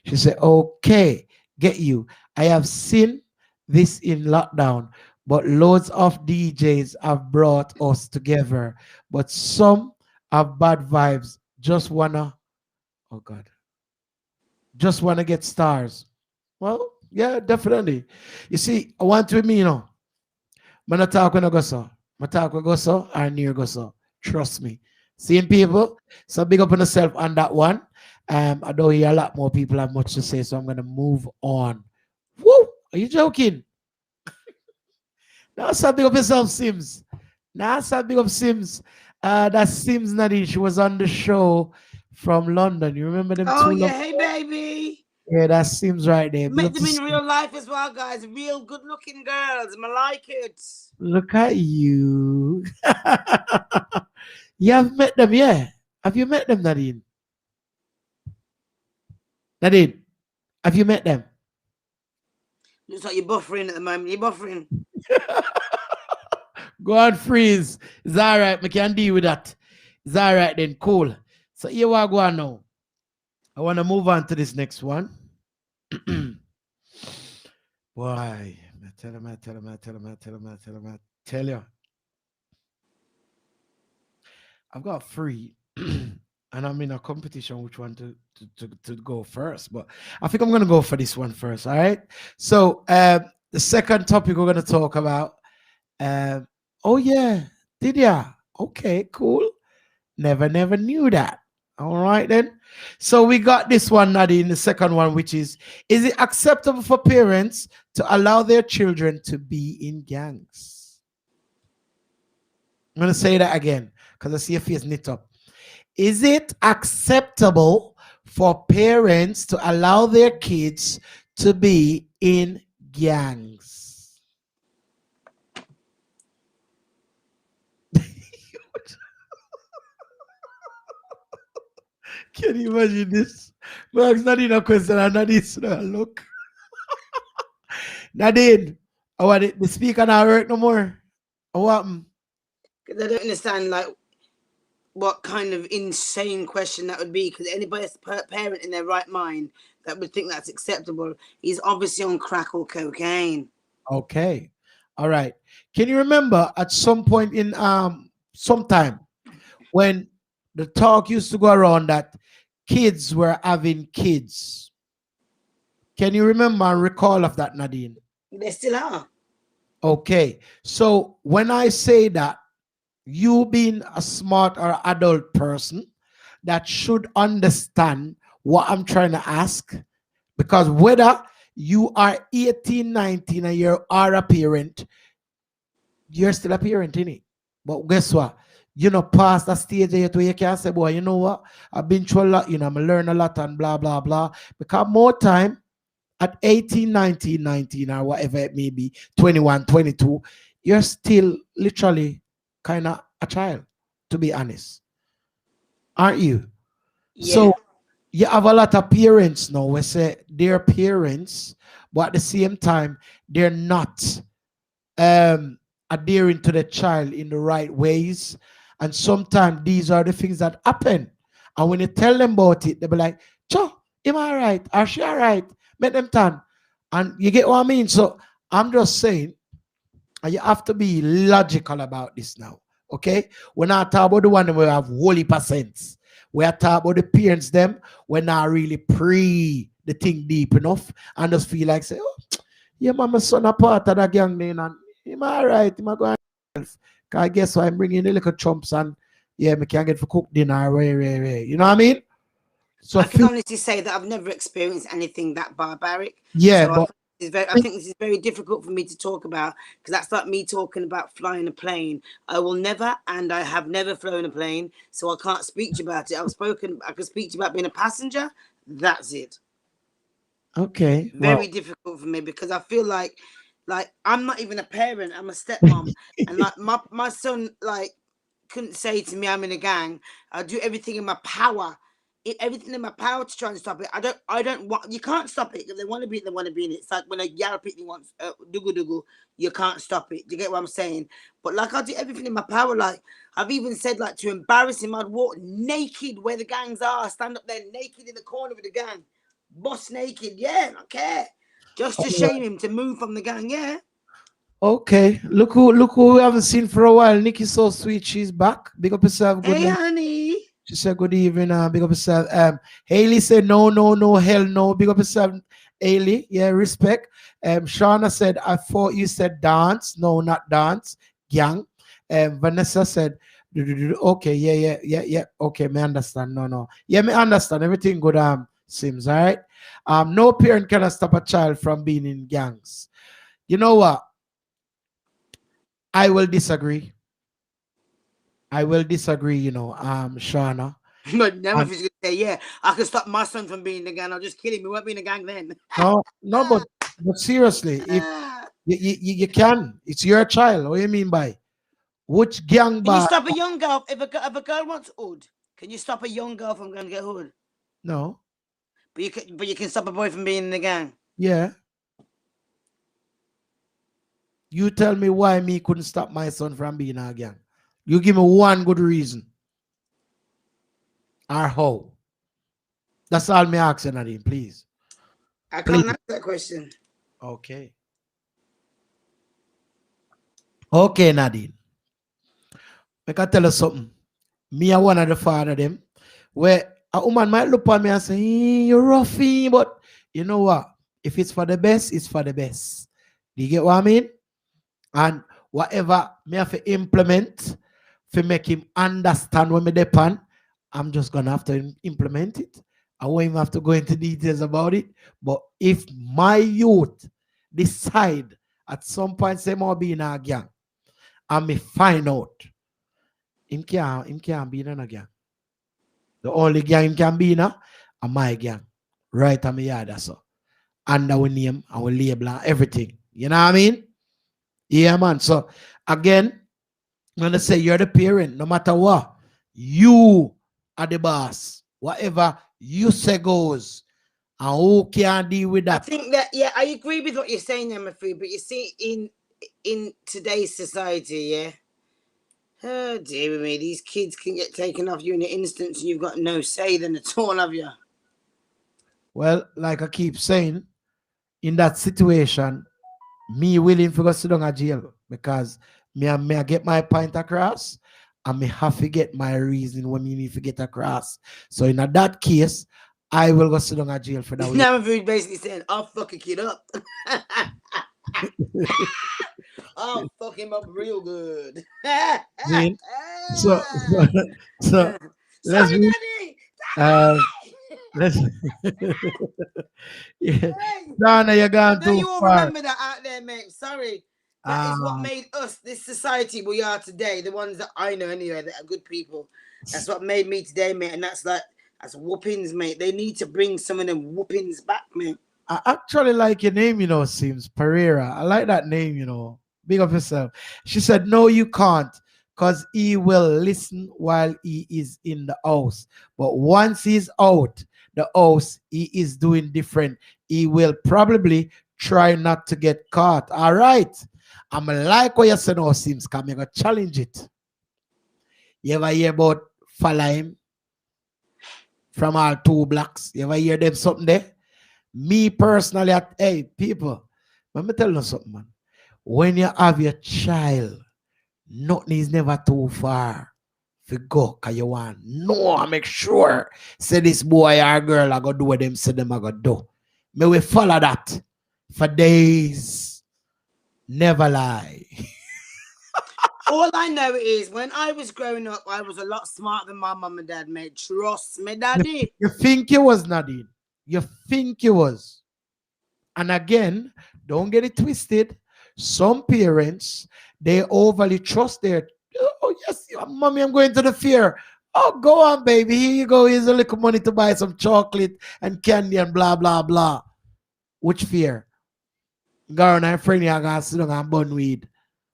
She said, okay, get you. I have seen this in lockdown, but loads of DJs have brought us together. But some have bad vibes. Just wanna get stars. Well, yeah, definitely. You see, I want to me, I'm not talking to go so. I talk with go so or near go so. Trust me. Seeing people. So big up on yourself on that one. I don't hear a lot more people have much to say, so I'm gonna move on. Woo! Are you joking? Now so big up yourself, Sims. Now so big up Sims. That's Sims Nadine. She was on the show from London. You remember them? Oh yeah, hey baby. Yeah, that seems right there. Met them in real life as well, guys. Real good-looking girls. I like it. Look at you. You have met them, yeah? Have you met them, Nadine? Nadine, have you met them? Looks like you're buffering at the moment. You're buffering. Go on, freeze. It's all right. We can deal with that. It's all right then. Cool. So here we go on now. I want to move on to this next one. Boy, I tell you. I've got three, and I'm in a competition which one to go first. But I think I'm going to go for this one first, all right? So the second topic we're going to talk about, oh yeah, did ya? Okay, cool. Never knew that. All right then. So we got this one, Nadine, the second one, which is it acceptable for parents to allow their children to be in gangs? I'm going to say that again because I see your face knit up. Is it acceptable for parents to allow their kids to be in gangs? Can you imagine this? Max, Nadine, a question, and Nadine, look. Nadine, I want it. The speaker not work no more. What happened? Because I don't understand, like, what kind of insane question that would be. Because anybody, parent in their right mind, that would think that's acceptable, he's obviously on crack or cocaine. Okay. All right. Can you remember at some point in sometime when the talk used to go around that kids were having kids? Can you remember and recall of that, Nadine? They still are. Okay. So when I say that, you being a smart or adult person that should understand what I'm trying to ask. Because whether you are 18, 19, and you are a parent, you're still a parent, innit? But guess what? You know, past that stage yet where you can say, boy, you know what? I've been through a lot, you know, I learn a lot and blah, blah, blah. Because more time at 18, 19, 19, or whatever it may be, 21, 22, you're still literally kind of a child, to be honest. Aren't you? Yeah. So you have a lot of parents now who say they're parents, but at the same time, they're not adhering to the child in the right ways. And sometimes these are the things that happen. And when you tell them about it, they'll be like, Cho, am I right? Are she all right? Make them turn. And you get what I mean? So I'm just saying, you have to be logical about this now. Okay? We're not talking about the one where we have holy percents. We are talking about the parents, them, we're not really pre the thing deep enough and just feel like, say, oh, yeah, my son a part of that gang then, and am I right? Am I going to Cause I guess so I'm bringing the little chumps and yeah, me can get for cook dinner, you know what I mean? So I can honestly say that I've never experienced anything that barbaric. yeah, So but I think this is very difficult for me to talk about because that's like me talking about flying a plane. I will never, and I have never flown a plane, so I can't speak to you about it. I can speak to you about being a passenger. That's it. okay. Very difficult for me because I feel like I'm not even a parent. I'm a stepmom, and like my son like couldn't say to me I'm in a gang. I'll do everything in my power. Everything in my power to try and stop it. I don't want. You can't stop it. If they want to be, they want to be in it. It's like when a yellow pitney wants dugu dugu. You can't stop it. Do you get what I'm saying? But like I do everything in my power. Like I've even said, like to embarrass him, I'd walk naked where the gangs are. Stand up there naked in the corner with the gang, boss naked. Yeah, I don't care. Just to shame him to move from the gang. Yeah. Okay, look who we haven't seen for a while. Nikki's so sweet. She's back. Big up yourself. Good Hey, night. honey. She said good evening. Big up yourself. Haley said no, hell no. Big up yourself, Haley. Yeah, respect. Shauna said I thought you said dance. No, not dance. Gang. Vanessa said okay, yeah. Okay, me understand. No. Yeah, me understand. Everything good. Sims, all right. No parent can stop a child from being in gangs. You know what? I will disagree. You know, Shauna. But now if he's gonna say, yeah, I can stop my son from being in the gang, I'll just kill him. He won't be in the gang then. No, but seriously, if you can, it's your child. What do you mean by which gang? Can you stop a young girl if a girl wants hood? Can you stop a young girl from going to get hood? No. But you can stop a boy from being in the gang. Yeah. You tell me why me couldn't stop my son from being in a gang. You give me one good reason. Or how? That's all me asking, Nadine, please. I can't answer that question. Okay. Okay, Nadine. I can tell you something. Me are one of the father them where a woman might look at me and say, you're roughy, but you know what? If it's for the best, it's for the best. Do you get what I mean? And whatever me have to implement to make him understand when me depend, I'm just gonna have to implement it. I won't even have to go into details about it. But if my youth decide at some point say more be in a gang, and me find out him can't be in a gang. The only gang him can be in a my gang. Right on my yard, that's all. Under our name, our label and everything. You know what I mean? Yeah, man. So again, I'm gonna say you're the parent, no matter what. You are the boss. Whatever you say goes. And who can deal with that? I think that I agree with what you're saying, Nyamafood, but you see in today's society, yeah. Oh dear me, these kids can get taken off you in an instant and you've got no say then at all, have you? Well, like I keep saying, in that situation, me willing to go sit down at jail because me I get my point across and me have to get my reason when me need to get across. So in that case, I will go sit down at jail for that. Nyamafood basically saying, I'll fuck a kid up. I'll fuck him up real good. See? So, so let's Sorry, read. Daddy. Let's. Yeah. Hey, Donna, you're I gone know too you all far. remember that out there, mate. Sorry. That is what made us this society we are today. The ones that I know anyway that are good people. That's what made me today, mate. And that's whoopings, mate. They need to bring some of them whoopings back, mate. I actually like your name, Sims Pereira. I like that name, Big up yourself. She said, no, you can't, because he will listen while he is in the house. But once he's out the house, he is doing different. He will probably try not to get caught. All right. I'm like what you said, no, Sims, because I'm going to challenge it. You ever hear about Falaim from all 2 blocks? You ever hear them something there? Me personally, hey, people, let me tell you something, man. When you have your child, nothing is never too far to go, because you want no, make sure, say this boy or girl, I go do what them say them I go do. May we follow that for days. Never lie. All I know is when I was growing up, I was a lot smarter than my mum and dad, mate. Trust me, Daddy. You think you was, Nadine. You think you was. And again, don't get it twisted. Some parents, they overly trust their, oh, yes, mommy, I'm going to the fair. Oh, go on, baby. Here you go. Here's a little money to buy some chocolate and candy and blah, blah, blah. Which fear? Girl, and friend, you're going to sit down and bun weed.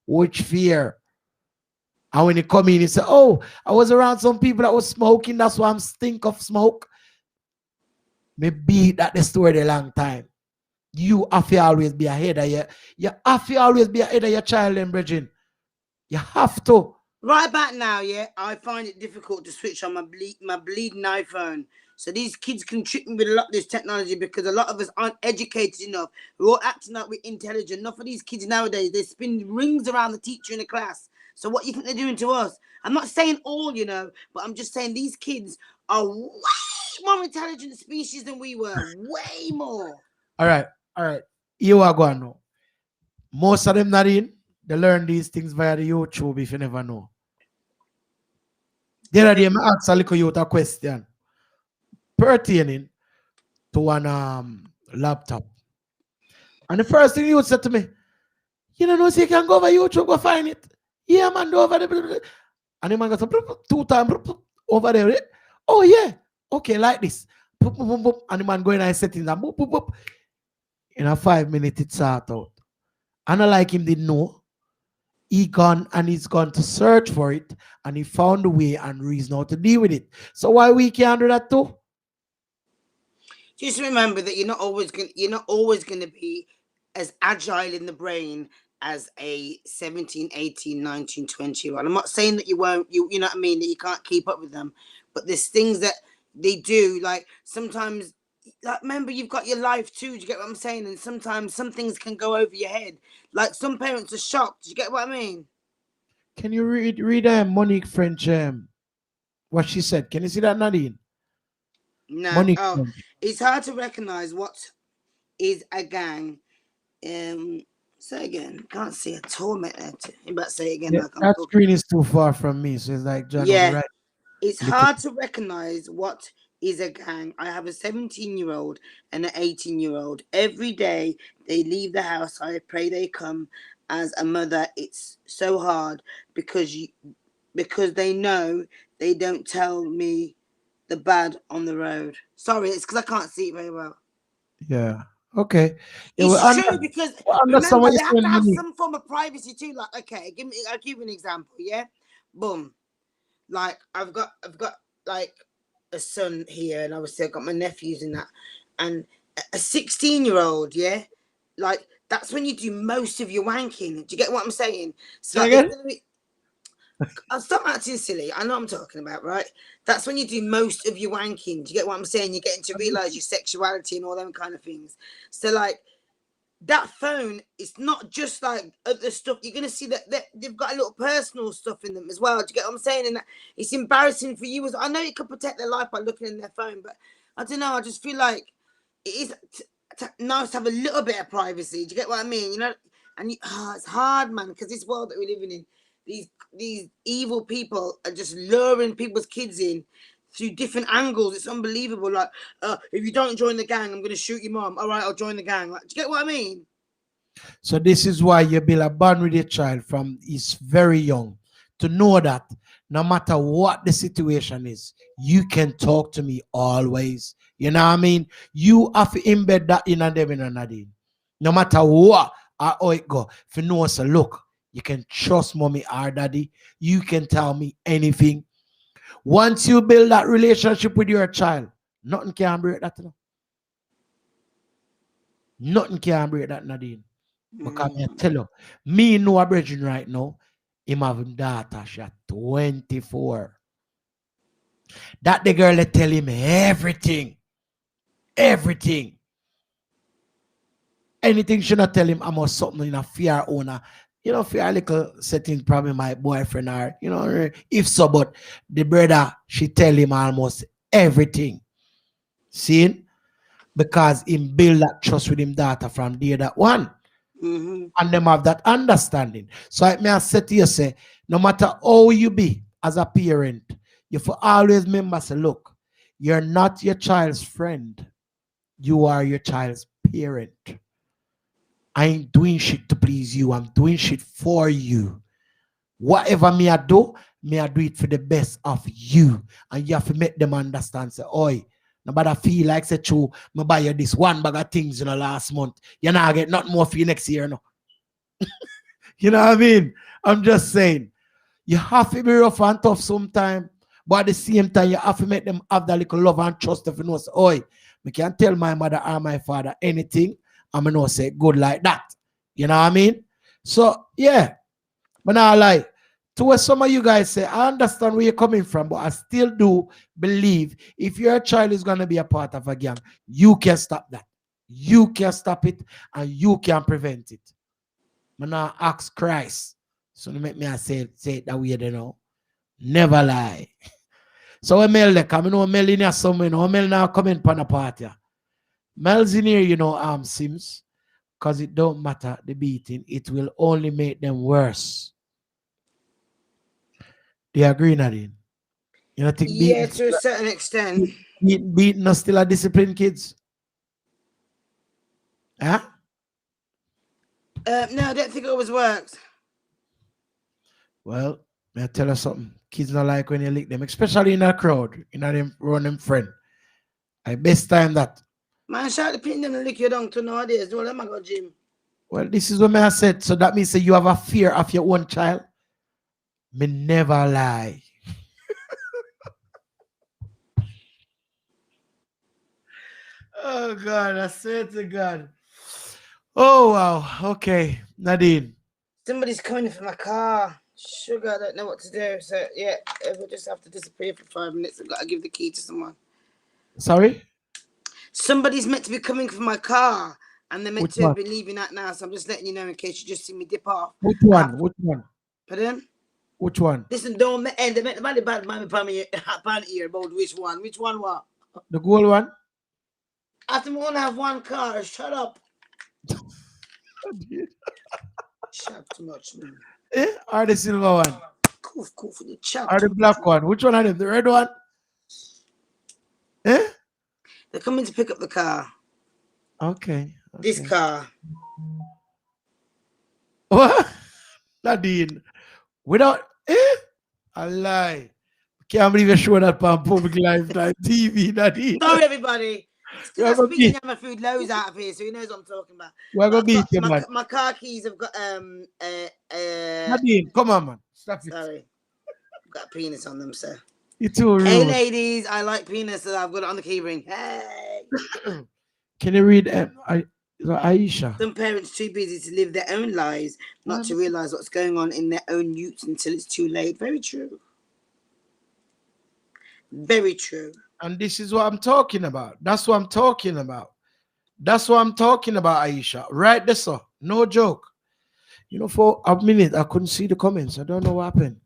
Which fear? And when you come in, you say, oh, I was around some people that was smoking. That's why I'm stink of smoke. Me beat that the story a long time. You have to always be ahead of you have to always be ahead of your child and brethren. You have to. Right back now, yeah, I find it difficult to switch on my bleeding iPhone. So these kids can trick me with a lot of this technology because a lot of us aren't educated enough. We're all acting like we're intelligent. Enough of these kids nowadays, they spin rings around the teacher in the class. So what you think they're doing to us? I'm not saying all, but I'm just saying these kids are way more intelligent species than we were. Way more. All right. You are going to know. Most of them not in. They learn these things via the YouTube if you never know. The other day, I asked a little youth a question pertaining to one laptop. And the first thing you would say to me, you don't know, so you can go over YouTube, go find it. Yeah, man, go over there. And the man goes 2 times over there. Oh, yeah. Okay, like this. And the man going and settings and boop, boop, boop. In a 5 minutes, it's out. And I like him didn't know. He's gone to search for it, and he found a way and reason how to deal with it. So why we can't do that too? Just remember that you're not always going to be as agile in the brain as a 17, 18, 19, 20-year-old. I'm not saying that you won't, you know what I mean, that you can't keep up with them, but there's things that they do, like sometimes, like, remember, you've got your life too, do you get what I'm saying? And sometimes some things can go over your head. Like some parents are shocked, do you get what I mean? Can you read Monique French, what she said? Can you see that, Nadine? No. Monique French. It's hard to recognize what is a gang. Say again. Can't see at all, mate. You better say again. Yeah, like that screen is too far from me, so it's like John. Yeah. Right. It's hard to recognize what is a gang. I have a 17-year-old and an 18-year-old. Every day they leave the house. I pray they come. As a mother, it's so hard because they know they don't tell me the bad on the road. Sorry, it's because I can't see it very well. Yeah. Okay. It's true because remember they have to have some form of privacy too. Like, okay, I'll give you an example. Yeah, boom. Like I've got like a son here, and obviously I've got my nephews in that, and a 16-year-old. Yeah, like that's when you do most of your wanking. Do you get what I'm saying? So like, I'll stop acting silly. I know what I'm talking about, right? That's when you do most of your wanking. Do you get what I'm saying? You're getting to realize your sexuality and all them kind of things. So like that phone, it's not just like other stuff. You're gonna see that they've got a little personal stuff in them as well. Do you get what I'm saying? And that it's embarrassing for you. I know you could protect their life by looking in their phone, but I don't know. I just feel like it is. nice to have a little bit of privacy. Do you get what I mean? You know, and it's hard, man, because this world that we're living in, these evil people are just luring people's kids in through different angles. It's unbelievable. Like, if you don't join the gang, I'm going to shoot your mom. All right, I'll join the gang. Like, do you get what I mean? So this is why you build a bond with your child from he's very young to know that no matter what the situation is, you can talk to me always. You know what I mean? You have to embed that in them in Nadine. No matter what or how it go. If you know, so look, you can trust mommy or daddy. You can tell me anything. Once you build that relationship with your child, nothing can break that. You know? Nothing can break that, Nadine. Because I tell you, me know a brethren right now, him having daughter, she at 24. That the girl that tell him everything. Everything. Anything she not tell him, I must something in a fear owner. You know, fear little setting probably my boyfriend or, you know, if so, but the brother, she tell him almost everything. See? Because him build that trust with him daughter from day that one. And them have that understanding. So I may have said to you, say, no matter how you be as a parent, you for always remember, say, look, you're not your child's friend. You are your child's parent. I ain't doing shit to please you. I'm doing shit for you. Whatever me I do it for the best of you. And you have to make them understand, say, oi, nobody feel like say true, me buy you this one bag of things in the last month. You know, I get not more for you next year, no. You know what I mean? I'm just saying, you have to be rough and tough sometime, but at the same time, you have to make them have that little love and trust if you know, say, oi, me can't tell my mother or my father anything, I'm gonna say good like that. You know what I mean? So, yeah, but now like, to what some of you guys say, I understand where you're coming from, but I still do believe if your child is going to be a part of a gang, you can stop that. You can stop it and you can prevent it. I'm not ask Christ. So you make me say it that way, you know. Never lie. So when Mel come, you know, Mel in here somewhere, you know, Mel now coming upon a party. Mel's in here, you know, Sims, because it don't matter the beating, it will only make them worse. Do you agree, Nadine? You know, think yeah, to a certain extent. Beating us still a disciplined kids? Huh? No, I don't think it always works. Well, I'll tell you something. Kids don't like when you lick them, especially in a crowd, in a them run them friend. I best time that. Man, shout the pin them and lick your down to nowadays. Don't let me go gym. Well, this is what I said. So that means that you have a fear of your own child. Me never lie. Oh God, I swear to God. Oh wow. Okay, Nadine. Somebody's coming for my car. Sugar, I don't know what to do. So yeah, we'll just have to disappear for 5 minutes. I've got to give the key to someone. Sorry? Somebody's meant to be coming for my car, and they're meant Which to have one? been leaving that now. So I'm just letting you know in case you just see me dip off. Which one? Which one? Pardon? Which one? Listen, don't end. They might bad man here about which one. Which one what? The gold one? I think we only have one car. Shut up. Shut up too much, man. Eh? Or the silver one? Coof, the chat. Or the black one? Which one are them? The red one? Eh? They're coming to pick up the car. Okay. This car. What? Nadine. Without a lie. Can't believe you're showing that on public lifetime TV, Nadine. Sorry, everybody. We're I'm speaking Nyamafood loads out of here, so he knows what I'm talking about. We're gonna beat you, man. My car keys have got Nadine, come on, man. Stop it. Sorry. I've got a penis on them, sir. You're too rude. Hey ladies, I like penis, so I've got it on the key ring. Hey. Can you read Aisha? Some parents too busy to live their own lives, not to realize what's going on in their own youth until it's too late. Very true. Very true. And this is what I'm talking about. That's what I'm talking about. That's what I'm talking about, Aisha. Right there, sir. No joke. You know, for a minute, I couldn't see the comments. I don't know what happened.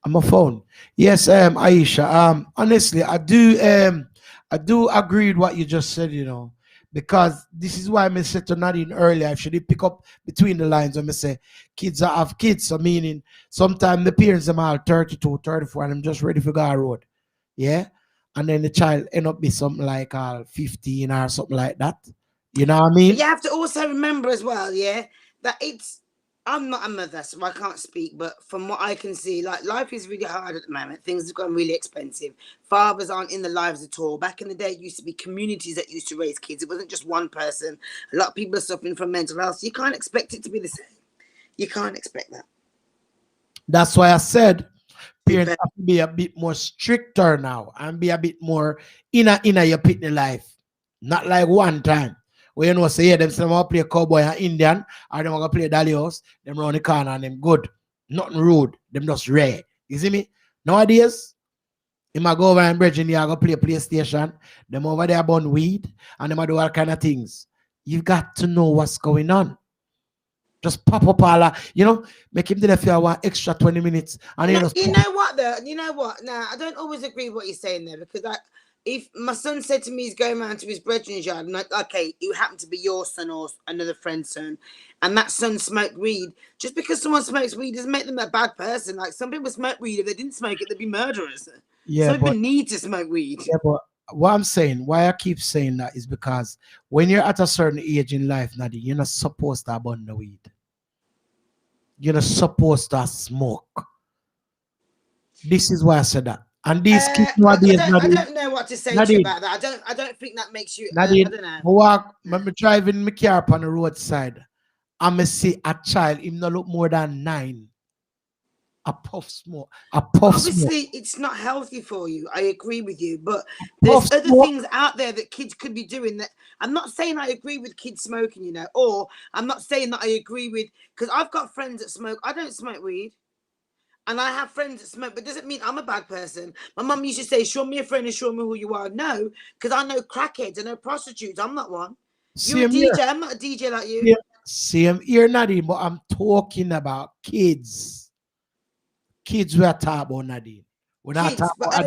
On my phone. Yes, Aisha. Honestly, I do agree with what you just said, you know. Because this is why I said to Nadine earlier, I should pick up between the lines when I say kids that have kids. So meaning sometimes the parents them are 32, 34, and I'm just ready for go on road. Yeah. And then the child end up be something like 15 or something like that. You know what I mean? But you have to also remember as well, yeah, that I'm not a mother, so I can't speak, but from what I can see, like life is really hard at the moment. Things have gotten really expensive. Fathers aren't in the lives at all. Back in the day, it used to be communities that used to raise kids. It wasn't just one person. A lot of people are suffering from mental health. So you can't expect it to be the same. You can't expect that. That's why I said parents have to be a bit more stricter now and be a bit more inner your pitney life. Not like one time. Where you know say yeah, them say want play cowboy and Indian or them gonna play Dalios, them round the corner and them good. Nothing rude. Them just rare. You see me? Nowadays, you might go over and Virginia go play PlayStation, them over there burn weed and them do all kind of things. You've got to know what's going on. Just pop up all make him there for 1 extra 20 minutes. And you know what though? You know what? Now I don't always agree with what you're saying there, because if my son said to me he's going around to his brethren's yard, and like, okay, it happened to be your son or another friend's son, and that son smoked weed, just because someone smokes weed doesn't make them a bad person. Like some people smoke weed, if they didn't smoke it, they'd be murderers. Yeah, some people need to smoke weed. Yeah, but what I'm saying, why I keep saying that is because when you're at a certain age in life, Nadine, you're not supposed to burn the weed. You're not supposed to smoke. This is why I said that. And these kids nowadays, I don't know what to say to you about that. I don't think that makes you. Nadine, I don't know. When I'm driving my car up on the roadside, I'm going to see a child, him not look more than 9. A puff smoke. Obviously, it's not healthy for you. I agree with you, but there's other things out there that kids could be doing. That I'm not saying I agree with kids smoking, or I'm not saying that I agree with, because I've got friends that smoke. I don't smoke weed, and I have friends that smoke, but doesn't mean I'm a bad person. My mum used to say, "Show me a friend and show me who you are." No, because I know crackheads, I know prostitutes. I'm not one. You're a DJ. I'm not a DJ like you. Yeah. Same here, Nadine, but I'm talking about kids. Kids we are talking about, Nadine. We're not kids, talking but about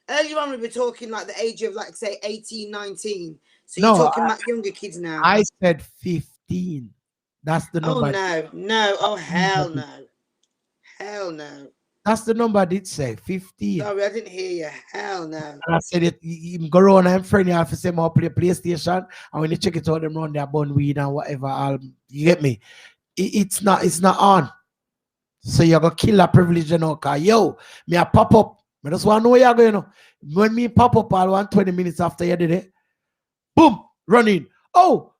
earlier on we were talking like the age of like say 18, 19. So you're talking about younger kids now. I said 15. That's the number. Oh no. Oh hell no. Hell no. That's the number I did say, 15. Sorry, I didn't hear you. Hell no. And I said it, you go around and friend you have to say more play PlayStation, and when you check it out, them run their bun weed and whatever. You get me? It's not on. So you're gonna kill a privilege, cause me a pop up. I just want to know where you're going, When me pop up, I'll want 20 minutes after you did it. Boom, running. Oh,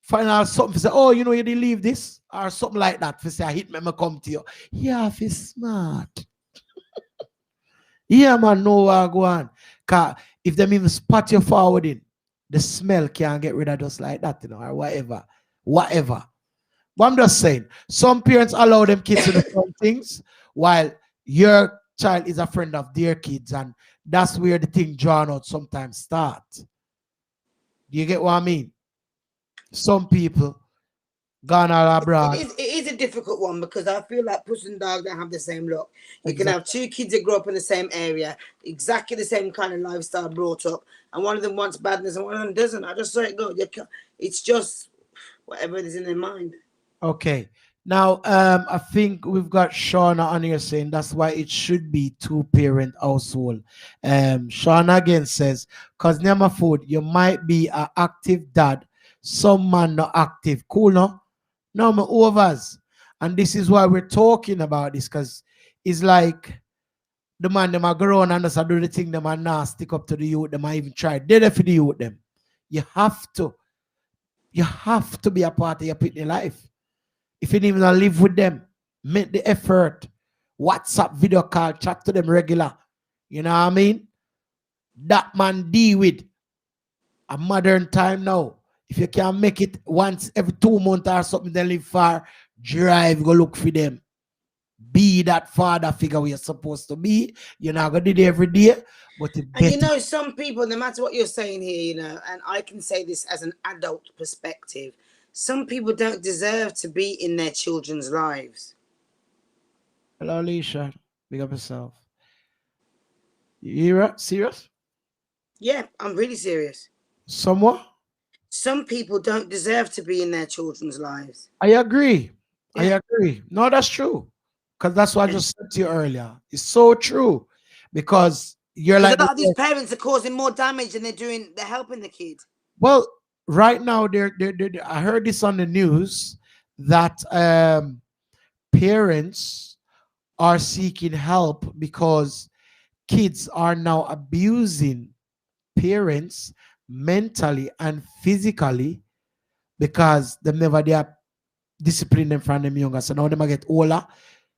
final something. Say, oh, you didn't leave this or something like that. For say, I hit me, I come to you. Yeah, it's smart. Yeah, man, know what go on. Cause if them even spot you forwarding, the smell can't get rid of just like that, or whatever. But I'm just saying, some parents allow them kids to do some things while your child is a friend of their kids, and that's where the thing drawn out sometimes start. Do you get what I mean? Some people gone all abroad. It is a difficult one, because I feel like puss and dog don't have the same look. You can have two kids that grow up in the same area, exactly the same kind of lifestyle brought up, and one of them wants badness and one of them doesn't. I just saw it go. It's just whatever is in their mind. Okay. Now, I think we've got Shauna on here saying that's why it should be 2-parent household. Shauna again says, because Nyamafood, you might be an active dad, some man not active. Cool, no? No, my overs. And this is why we're talking about this, because it's like the man, them are grown and just do the thing, them are not stick up to the youth, them are even try. They're there for the youth, them. You have to be a part of your pitney life. If you even live with them, make the effort. WhatsApp video call, chat to them regular. You know what I mean? That man deal with a modern time now. If you can make it once every 2 months or something, then live far, drive, go look for them. Be that father figure where you're supposed to be. You're not going to do it every day. But and some people, no matter what you're saying here, and I can say this as an adult perspective, some people don't deserve to be in their children's lives. Hello, Alicia. Big up yourself. You serious? Yeah, I'm really serious. Somewhat? some people don't deserve to be in their children's lives. I agree. I Yeah. agree. No, that's true. Because that's what I just said to you earlier. It's so true. Because you're Because like, a lot of these parents are causing more damage than they're helping the kid. well, right now, I heard this on the news that parents are seeking help because kids are now abusing parents mentally and physically because they never they are discipline them from them younger. So now them a get older.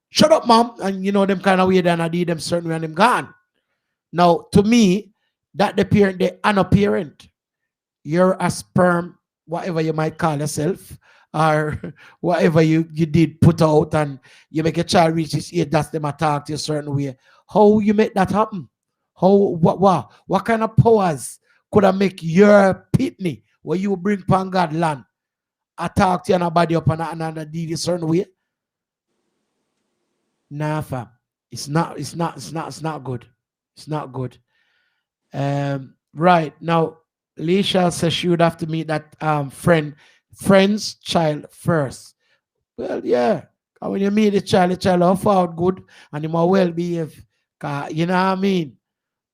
Shut up, mom. And you know them kind of way then I did them certain way and them gone. Now, to me, that the parent, they are not parent. You're a sperm, whatever you might call yourself, or whatever you did put out, and you make a child reach this age, that's them attack to a certain way. How you make that happen? How what kind of powers could I make your pitney where you bring pan God land attack to your body up and do a certain way? Nah, fam. It's not good. It's not good. Right now, Leisha says she would have to meet that friend's child first. Well, yeah. 'Cause when you meet the child off out good and he more well behave. You know what I mean?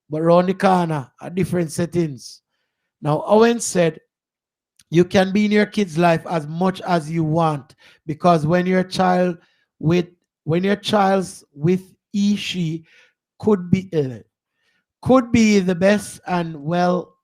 But round the corner are different settings. Now, Owen said you can be in your kid's life as much as you want because when your child's with he, she could be the best and well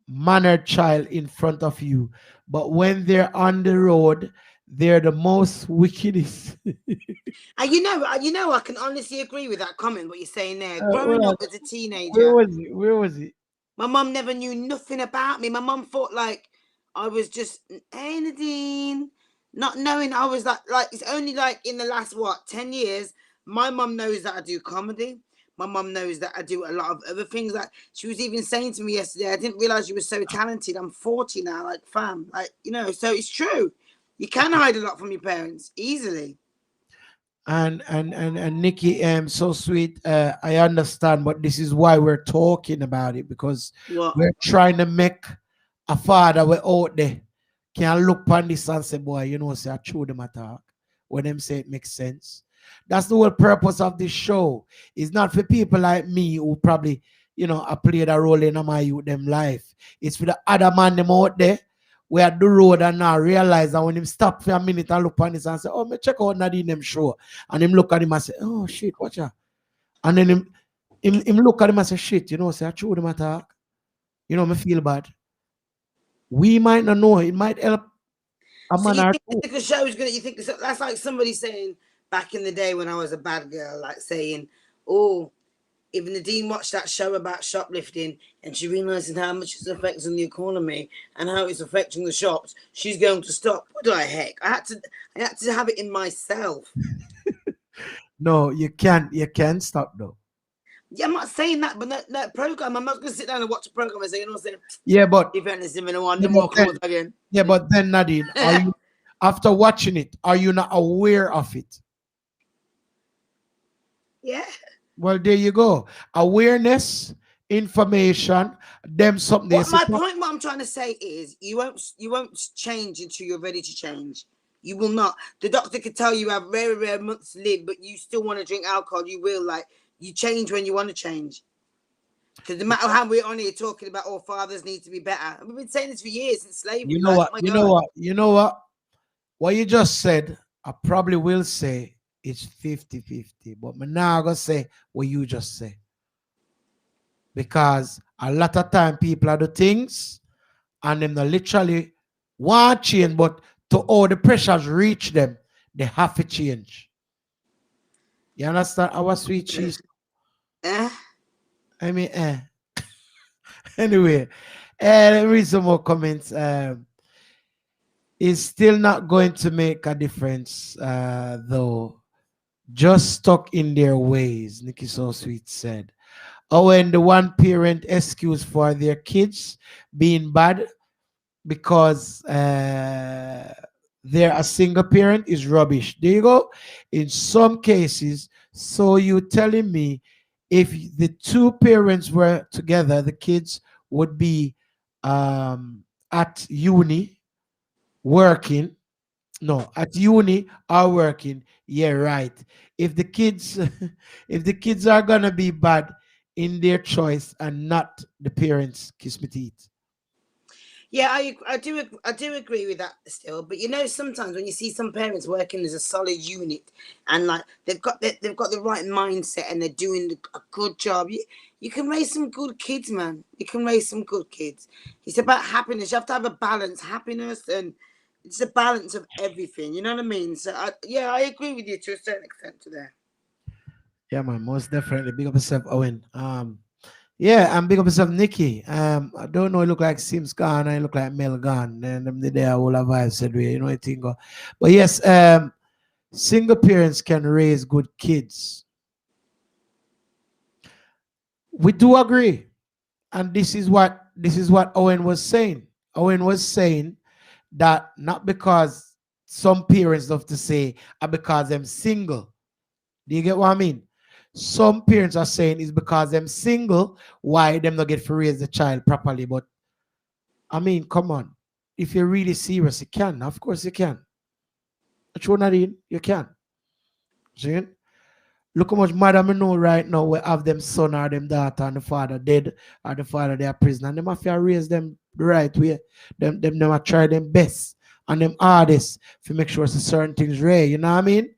mannered child in front of you, but when they're on the road, they're the most wickedest. And you know, I can honestly agree with that comment. What you're saying there. Growing up as a teenager, Where was it? my mum never knew nothing about me. My mum thought like I was just, hey Nadine, not knowing I was like it's only like in the last 10 years. My mum knows that I do comedy. My mum knows that I do a lot of other things. Like she was even saying to me yesterday, I didn't realize you were so talented. I'm 40 now, like fam, like So it's true. You can hide a lot from your parents easily. And Nikki, so sweet. I understand, but this is why we're talking about it because we're trying to make a father we're out there can look on this and say, boy, say I chew them attack when them say it makes sense. That's the whole purpose of this show. It's not for people like me who probably, I played a role in my youth them life. It's for the other man them out there where the road and now realize that when him stop for a minute and look on this and say, oh, me check out Nadine them show. And him look at him and say, oh shit, watch out. And then him look at him and say, shit, say I chew them attack. Me feel bad. We might not know. It might help a man or two. You think the show is gonna? You think that's like somebody saying back in the day when I was a bad girl, like saying, "Oh, if Nadine watched that show about shoplifting and she realizes how much it's affecting the economy and how it's affecting the shops, she's going to stop." What the heck? I had to have it in myself. No, you can't. You can't stop though. Yeah, I'm not saying that, but that program, I'm not going to sit down and watch a program and say, yeah, but yeah, but then Nadine, are you, after watching it, are you not aware of it? Yeah. Well, there you go. Awareness, information, them something. My point, what I'm trying to say is, you won't change until you're ready to change. You will not. The doctor could tell you have very rare months to live, but you still want to drink alcohol. You will You change when you want to change. Because no matter how we're on here talking about all fathers need to be better. We've been saying this for years since slavery. You know what? What you just said, I probably will say it's 50-50. But I'm now going to say what you just say. Because a lot of time people are the things and them not literally want change, but to all the pressures reach them, they have to change. You understand? Our sweet cheese. I mean, Anyway, let me read some more comments. It's still not going to make a difference, though. Just stuck in their ways, Nikki So Sweet said. Oh, and the one parent excuse for their kids being bad because they're a single parent is rubbish. There you go. In some cases, so you telling me if the two parents were together, the kids would be at uni working, no, at uni or working, yeah, right. If the kids, if the kids are gonna be bad in their choice and not the parents, kiss me teeth. Yeah, I do agree with that still. But you know, sometimes when you see some parents working as a solid unit and like they've got the right mindset and they're doing a good job, you can raise some good kids, man. You can raise some good kids. It's about happiness. You have to have a balance, happiness, and it's a balance of everything. You know what I mean? So yeah, I agree with you to a certain extent to there. Yeah, man, most definitely. Big up yourself, Owen. Yeah, and big up yourself, Nikki. I don't know, it look like Sims gone, I look like Mel gone. And them the day all have vibes said we, you know, I think. But yes, single parents can raise good kids. We do agree. And this is what Owen was saying. Owen was saying that not because some parents love to say are because I'm single. Do you get what I mean? Some parents are saying it's because them single, why them not get to raise the child properly. But I mean, come on. If you're really serious, you can. Of course you can. True, Nadine, you can. See? Look how much mother me know right now we have them son or them daughter and the father dead or the father they are prison. And them have to raise them the right way. Them never try them best and them hardest to make sure certain things right. You know what I mean?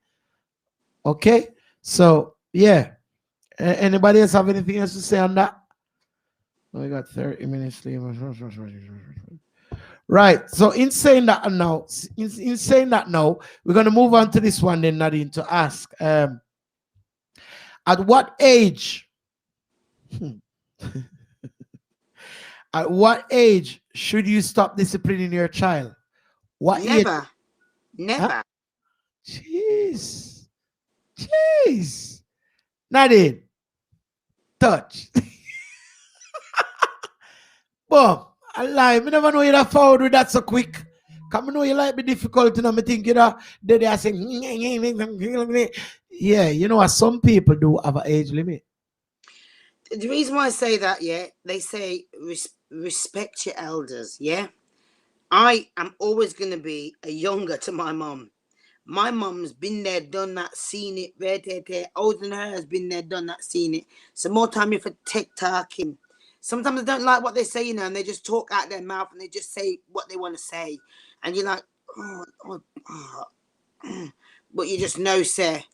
Okay? So yeah. Anybody else have anything else to say on that? We got 30 minutes leave. Right. So in saying that now, we're gonna move on to this one then, Nadine, to ask. At what age? At what age should you stop disciplining your child? What Never. age? Never. Huh? Jeez. Nadine, touch. Boom. I lie. Me never know you'd have forward with that so quick. Come know you like be difficult, you know. Me think you know they are saying yeah, you know what some people do have an age limit. The reason why I say that, yeah, they say respect your elders, yeah. I am always gonna be a younger to my mom. My mum's been there, done that, seen it, older than her has been there, done that, seen it. So more time you for TikToking. Sometimes I don't like what they say, you know, and they just talk out their mouth and they just say what they want to say. And you're like, but you just know, say.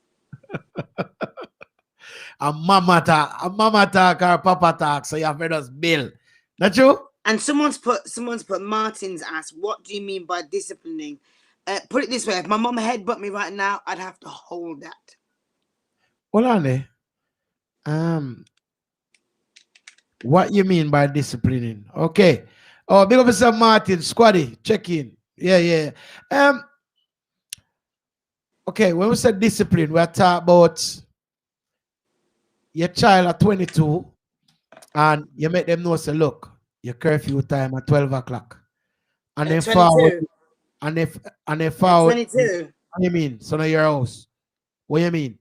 A mama talk or papa talk, so you have heard us bill. Not true? And someone's put Martin's asked, what do you mean by disciplining? Put it this way, if my mom headbutt me right now, I'd have to hold that. Hold on there. What you mean by disciplining? Okay. Oh, big up yourself, Martin. Squaddy, check in. Yeah. Okay, when we said discipline, we're talking about your child at 22 and you make them know, say, look, your curfew time at 12 o'clock. And then forward. And then forward. 22. What do you mean? So now your house. What do you mean?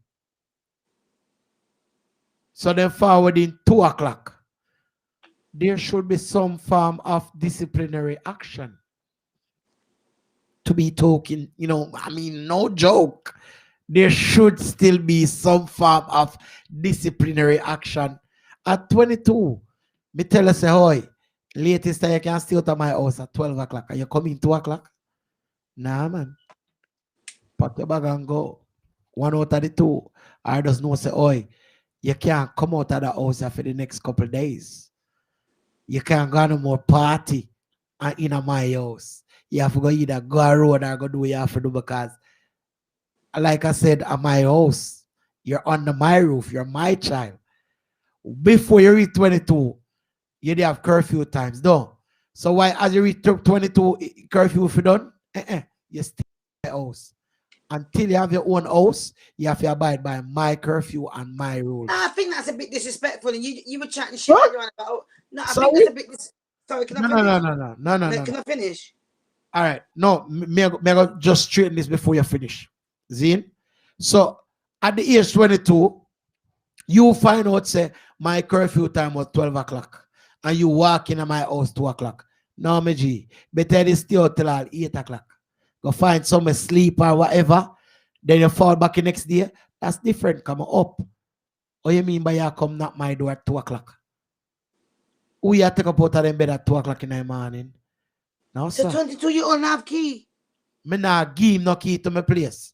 So then forward in 2 o'clock. There should be some form of disciplinary action to be talking, you know, I mean, no joke. There should still be some form of disciplinary action. At 22, me tell us, say, latest time you can stay out of my house at 12 o'clock. Are you coming 2 o'clock? Nah, man. Pack your bag and go. One out of the two. I just know, say, you can't come out of the house for the next couple of days. You can't go no more party in my house. You have to go either go a road or go do what you have to do because, like I said, at my house, you're under my roof, you're my child. Before you reach 22, you have curfew times, though. So why, as you reach 22, curfew if you done, you stay in my house. Until you have your own house, you have to abide by my curfew and my rules. I think that's a bit disrespectful. And you were chatting shit about. No, I think that's a bit. Sorry, can I finish? No. Can I finish? All right. No, may I just straighten this before you finish. Zine? So, at the age 22, you find out, say, my curfew time was 12 o'clock. And you walk in at my house 2 o'clock. No, me G. Better this stay out till all 8 o'clock. Go find some sleep or whatever. Then you fall back the next day. That's different. Come up. What you mean by you come knock my door at 2 o'clock? Who you take up out of them bed at 2 o'clock in the morning? No, So sir. 22 you don't have key. Me not give him no key to my place.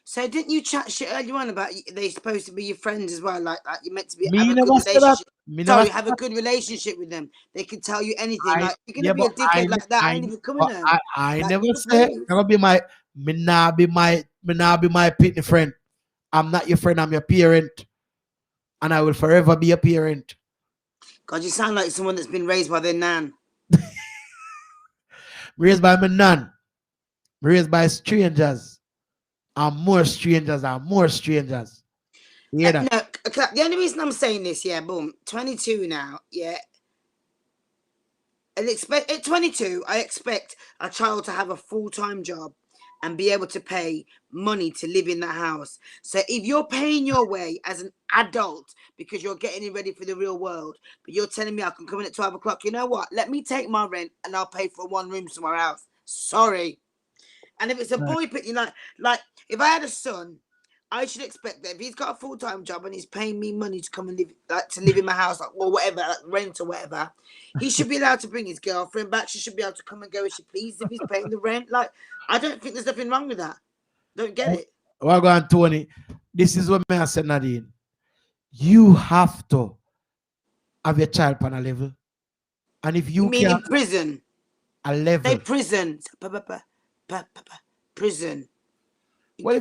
So didn't you chat shit earlier on about they supposed to be your friends as well? Like you're meant to be Me have a never good say that. relationship. Me Sorry, never have a good relationship with them. They can tell you anything. Like you're gonna yeah, be a but I, dickhead like that. I ain't even coming but home. I Like, never you say please. never be my me not be my pitney friend. I'm not your friend, I'm your parent. And I will forever be a parent. God, you sound like someone that's been raised by their nan. Raised by my nan. Raised by strangers. And more strangers and more strangers. You hear that? No, the only reason I'm saying this, yeah, boom, 22 now, yeah. And at 22, I expect a child to have a full-time job and be able to pay money to live in that house. So if you're paying your way as an adult because you're getting ready for the real world, but you're telling me I can come in at 12 o'clock, you know what? Let me take my rent and I'll pay for one room somewhere else. Sorry. And if it's a boy, but you know, like if I had a son, I should expect that if he's got a full-time job and he's paying me money to come and live, like to live in my house, like or whatever, like rent or whatever, he should be allowed to bring his girlfriend back. She should be able to come and go as she pleases if he's paying the rent. Like, I don't think there's nothing wrong with that. Don't get it. Well, go on, Tony. This is what I said, Nadine. You have to have your child on a level. And if you mean can in prison? a level. Say prison. Prison. Well,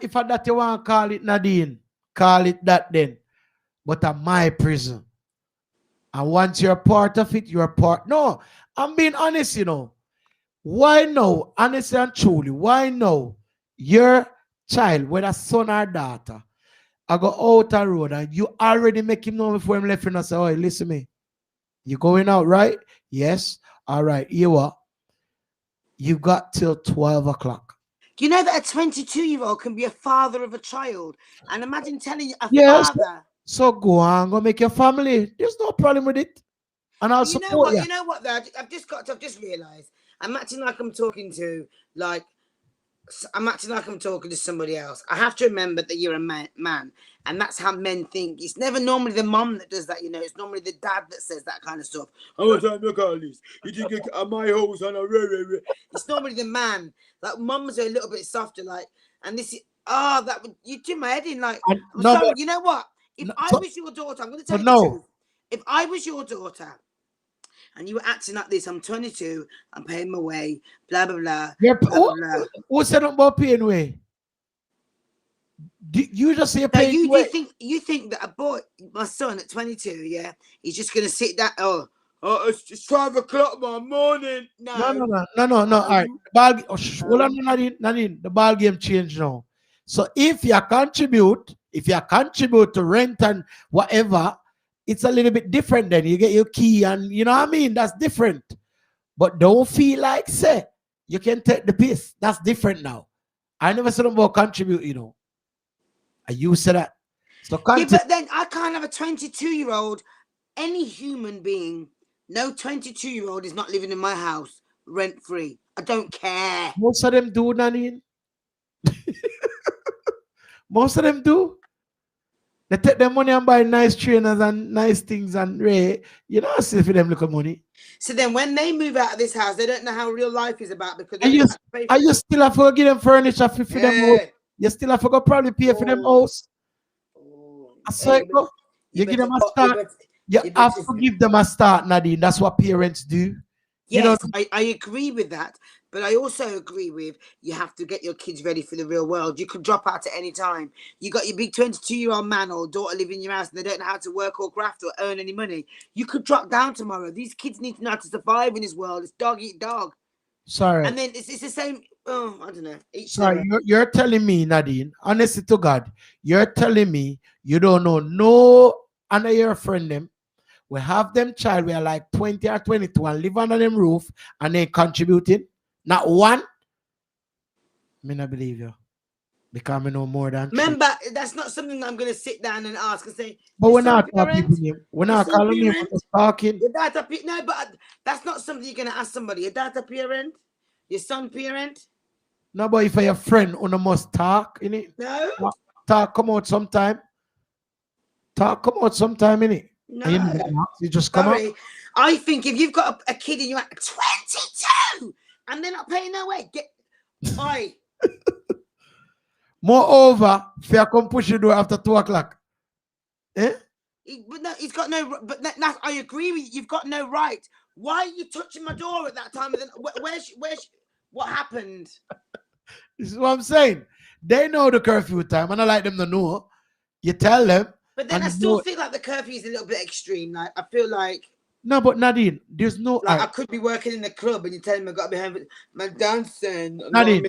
if I that you want to call it Nadine, call it that then. But at my prison. And once you're part of it, you're part. No, I'm being honest, you know. Why no? Honestly and truly, why no? Your child, whether son or daughter, I go out the road and you already make him know before him left and say, oh, listen me. You going out, right? Yes. All right. You are. You got till 12 o'clock. Do you know that a 22-year-old can be a father of a child? And imagine telling a father. So go on, go make your family. There's no problem with it. And I'll support you. You know what, though? I've just realised. I'm acting like I'm talking to, somebody else. I have to remember that you're a man. And that's how men think. It's never normally the mom that does that, you know. It's normally the dad that says that kind of stuff. How much time you call this? You think you get at my house and It's normally the man. Like, mums are a little bit softer, like, and this is, you do my head in, like, you know what? If I was your daughter, I'm going to tell you the truth. If I was your daughter and you were acting like this, I'm 22, I'm paying my way, blah, blah, blah. Who said about paying way? You just say paying way. You think that a boy, my son at 22, yeah, he's just going to sit down, it's 12 o'clock in the morning. No. All right. Hold on, Nadine, the ball game changed now. So if you contribute to rent and whatever, it's a little bit different then. You get your key and you know what I mean? That's different. But don't feel like, say, you can take the piss. That's different now. I never said about contribute, you know. I used to that. So yeah, but then I can't have a 22-year-old, any human being. No 22-year-old is not living in my house rent-free. I don't care. Most of them do, Nadine. Most of them do. They take their money and buy nice trainers and nice things and you know, see for them little money. So then when they move out of this house, they don't know how real life is about because you still have to give them furniture for them. You still have to go probably pay for them house. I saw it go. You give them a start. You have to give them a start, Nadine. That's what parents do. Yes, I agree with that. But I also agree with you have to get your kids ready for the real world. You could drop out at any time. You got your big 22-year-old man or daughter living in your house and they don't know how to work or graft or earn any money. You could drop down tomorrow. These kids need to know how to survive in this world. It's dog eat dog. Sorry. And then it's the same. Oh, I don't know. Sorry, you're telling me, Nadine, honestly to God, you're telling me you don't know no under your friend them. We have them child, we are like 20 or 22 and live under them roof and they contributing. Not one. Me not believe you. Because I know more than three. Remember, that's not something I'm going to sit down and ask and say. But we're not parent? talking people name. We're not calling name. We're just talking. Your data no, but that's not something you're going to ask somebody. Your data parent? Your son parent? No, but if you're a friend, you must talk, innit? No. Talk come out sometime. Talk come out sometime, innit? No. You just come out. I think if you've got a kid and you're at 22 and they're not paying their way, oi. Moreover, if you come push your door after 2 o'clock. Eh? But no, he's got no. But that, I agree with you. You've got no right. Why are you touching my door at that time? Where's what happened? This is what I'm saying. They know the curfew time, and I like them to know. You tell them. But then I still feel like the curfew is a little bit extreme. Like I feel like. No, but Nadine, there's no. Like I could be working in the club, and you're telling me I got to be having my dancing. Nadine,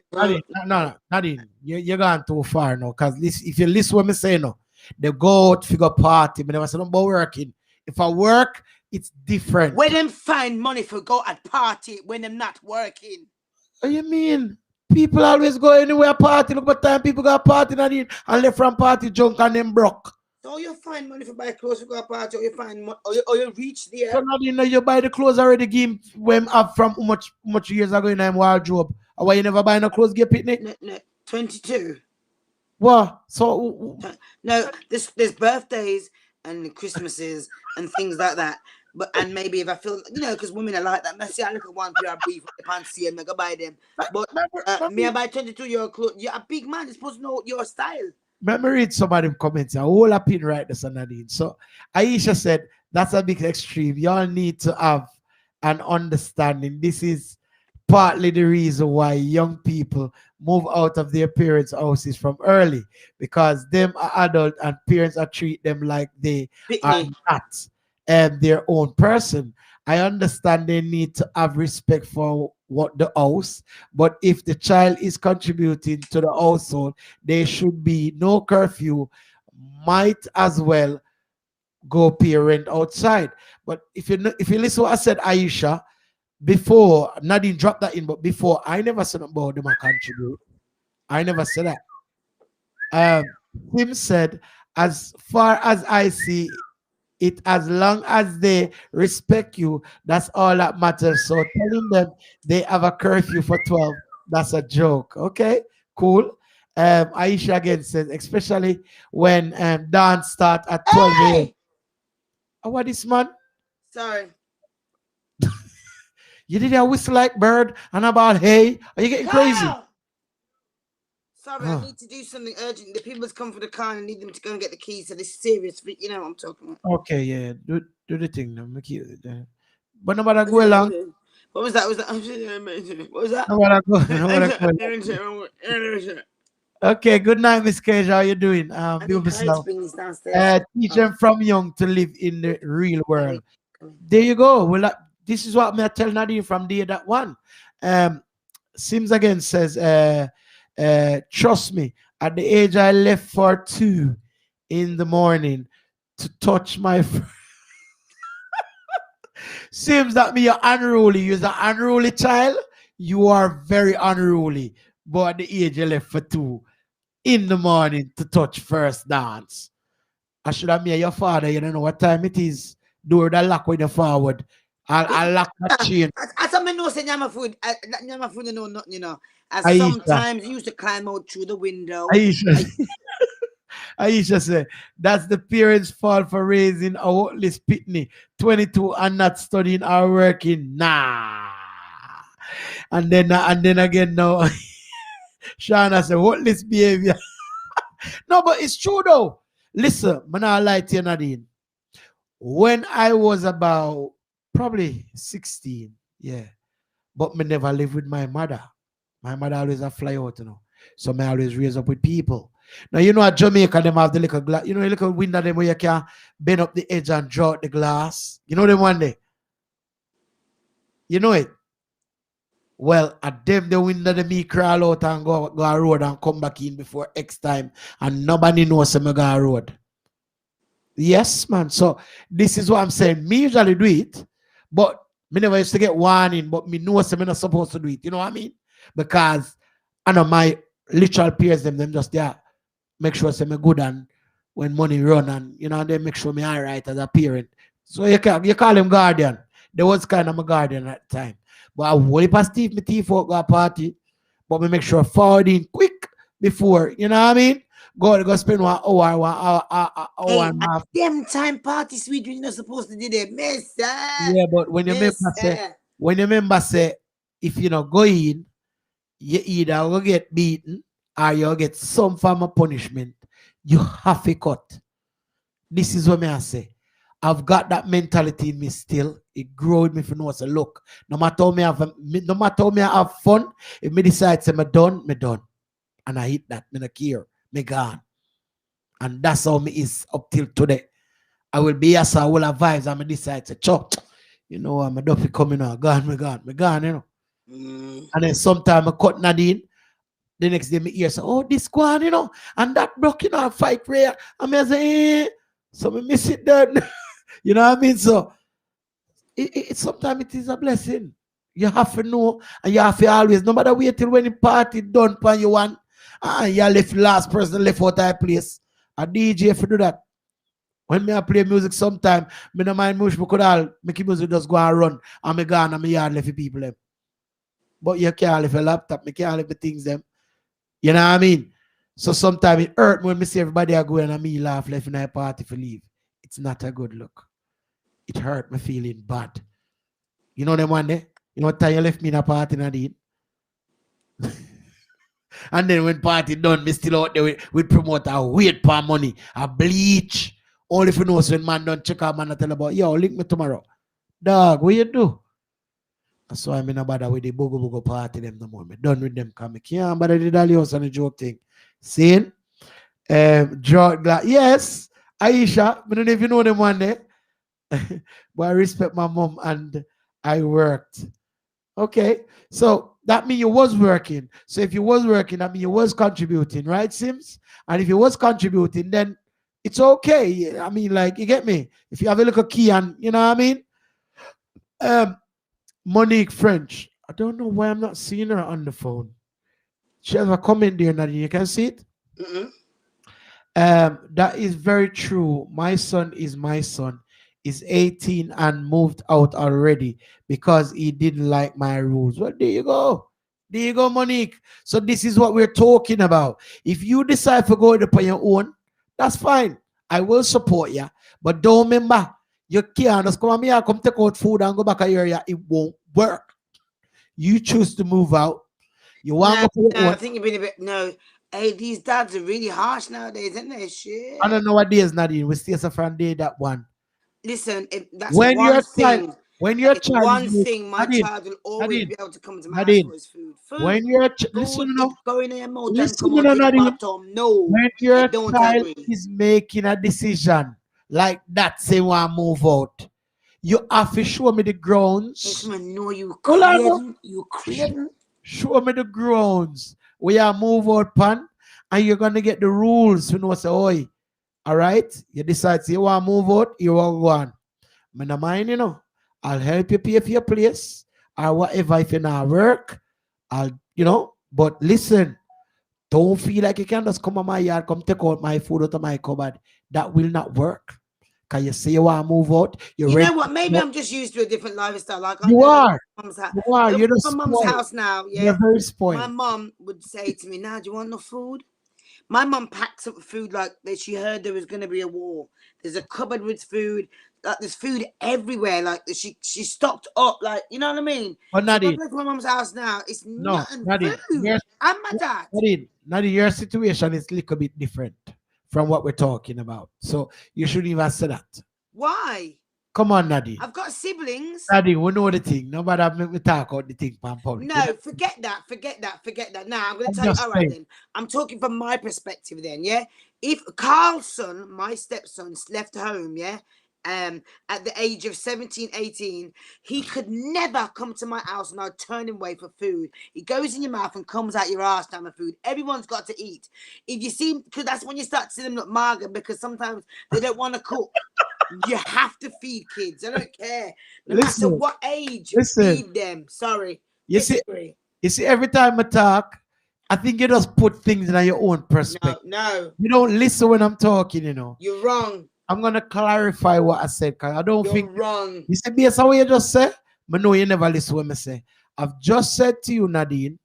Nadine, you're going too far now. Because if you listen what me say now, they go out figure party. But never say nothing about working. If I work, it's different. When them find money for go at party when I'm not working. What you mean? People always go anywhere party. Look what time people got party, Nadine, and left from party junk and them broke. So you find money for buy clothes for go to party, or you find or you reach there. So Nadine, you buy the clothes already game when up from how much years ago in them wardrobe. Or why you never buy no clothes get picnic? No, 22. What? So no, there's birthdays and Christmases and things like that. But and maybe if I feel because women are like that. Messy, I look at one pair of brief pants see and I go buy them. But me I buy 22-year-old clothes. You're a big man, you're supposed to know your style. Let me read some of them comments. A whole opinion right there, Nadine. So Aisha said that's a big extreme. Y'all need to have an understanding. This is partly the reason why young people move out of their parents' houses from early, because them are adult and parents are treat them like they are not their own person. I understand they need to have respect for what the house, but if the child is contributing to the household, there should be no curfew. Might as well go parent outside. But if you listen to what I said, Aisha, before Nadine dropped that in, but before I never said about them and contribute. I never said that. Tim said, as far as I see it, as long as they respect you, that's all that matters. So telling them they have a curfew for 12, that's a joke. Okay, cool. Aisha again says, especially when dance start at 12 a.m. Oh, what is man? Sorry. You did a whistle like bird and about hey. Are you getting crazy? Sorry, I need to do something urgent. The people has come for the car and I need them to go and get the keys. So this is serious. You know what I'm talking about. Okay, yeah. Do the thing now. But no matter go along. What was that? What was that? No matter go. Okay, good night, Miss Cage. How you doing? Teach them from young to live in the real world. There you go. Well, this is what I tell Nadine from day that one. Sims again says, trust me, at the age I left for 2 in the morning to touch my Sims, that me you're unruly. You're an unruly child. You are very unruly. But at the age you left for 2 in the morning to touch first dance. I should have made your father, you don't know what time it is. Do the lock with the forward. I'll lock that chain. As I know, say Nyamafood know nothing, As sometimes he used to climb out through the window. Aisha said, that's the parents' fault for raising a worthless pitney, 22 and not studying or working. Nah. And then again now, Shana said, worthless behavior. No, but it's true though. Listen, I'm not lie to you, Nadine. When I was about probably 16, yeah, but me never lived with my mother. My mother always a fly out, So me always raise up with people. Now, at Jamaica, them have the little glass, the little window them where you can bend up the edge and draw out the glass. You know them one day? You know it? Well, at them, the window, me crawl out and go a road and come back in before X time. And nobody knows me go a road. Yes, man. So, this is what I'm saying. Me usually do it, but me never used to get warning, but me know I'm not supposed to do it. You know what I mean? Because I know my literal peers them just there. Make sure say me good and when money run and you know they make sure me alright as a parent. So you call him guardian. There was kind of my guardian at the time. But I will if I Steve me teeth out go a party, but me make sure forward in quick before, you know what I mean? Go spend 1 hour, 1 hour Hey, and a half. them time party sweet you're not supposed to do that, miss. Yeah, but when you member say if you know go in, you either will get beaten or you'll get some form of punishment. You have to cut. This is what I say. I've got that mentality in me still. It growed me for no say, look, no matter how me have fun, if me decide say me done, and I hit that, me no care, me gone. And that's how me is up till today. I will be as I will have vibes and me decide to chop. You know, I'm a duffy coming out, gone, you know. And then sometime I cut Nadine. The next day, me hear say, oh, this one, you know, and that broke, you know, fight prayer. And me say, so me miss it then. You know what I mean? So, sometimes it is a blessing. You have to know, and you have to always, no matter wait till when the party done, pan you want, you left last person left out of place. A DJ if you do that. When me I play music sometime, me no mind much, me could all make music just go and run, and me gone and me yard left the people them. But you can't leave a laptop, me can't leave the things them. You know what I mean? So sometimes it hurt me when me see everybody are going and me laugh left in a party for leave. It's not a good look. It hurt me feeling bad. You know them one day? You know what time you left me in a party, Nadine? And then when party done, me still out there with promoter, wait for money, a bleach. All if you know when man don't check out, man I tell about, yo, link me tomorrow. Dog, what you do? So I'm in a bother with the bogo party them no more. Me done with them because I can't bother the dolly house and the joke thing. Seeing? Yes, Aisha, I don't know if you know them one day. But I respect my mom and I worked. Okay, so that means you was working. So if you was working, that means you was contributing, right, Sims? And if you was contributing, then it's okay. I mean, like, you get me? If you have a little key and, you know what I mean? Monique French. I don't know why I'm not seeing her on the phone. She has a comment there, Nadine. You can see it? That is very true. My son is my son. Is 18 and moved out already because he didn't like my rules. Well, there you go. There you go, Monique. So this is what we're talking about. If you decide to go upon your own, that's fine. I will support you. But don't remember, you can't just come here, come take out food and go back a area. It won't work. You choose to move out. You want to I think you've been a bit Hey, these dads are really harsh nowadays, isn't they? Shit. I don't know what days, Nadine. We still suffer day that one. Listen, that's when one thing. When your child one thing, my child will always be able to come to my house for his food. When your listen, go in there, mouth listen, and come out the bottom. No, when your child is making a decision like that, say want move out, you have to show me the grounds. Yes, man, no, you creating, Show me the grounds where you move out, pan, and you're gonna get the rules. You know, say, oi. All right, you decide, say you want to move out, you want to go on. I don't mind, you know. I'll help you pay for your place or whatever if you not work. I'll, you know, but listen, don't feel like you can just come on my yard, come take out my food out of my cupboard. That will not work. Can you say you want to move out? You know what? Maybe I'm just used to a different lifestyle. Like you are. You are. You're my mum's house now. Yeah. You're very spoiled. My mum would say to me, "Now, do you want no food?" My mum packs up food like that. She heard there was going to be a war. There's a cupboard with food. Like there's food everywhere. Like she stocked up. Like, you know what I mean? But Nadine, my mum's house now. It's nothing Nadine, food. I'm my dad. Nadine, your situation is a little bit different from what we're talking about. So you shouldn't even say that. Why? Come on, Nadine. I've got siblings. Nadine, we know the thing. Nobody make me talk about the thing, public. No, forget that. Now, I'm going to tell you, all right then. I'm talking from my perspective then, yeah? If Carlson, my stepson, left home, yeah, at the age of 17, 18, he could never come to my house and I'd turn him away for food. It goes in your mouth and comes out your ass down the food. Everyone's got to eat. If you see, because that's when you start to see them look mager because sometimes they don't want to cook. You have to feed kids. I don't care. No matter what age, feed them. Sorry. You see, every time I talk, I think you just put things in your own perspective. No. You don't listen when I'm talking, you know. You're wrong. I'm gonna clarify what I said, because I don't You're think wrong. you see based on what you just said, but no, you never listen when I say. I've just said to you, Nadine,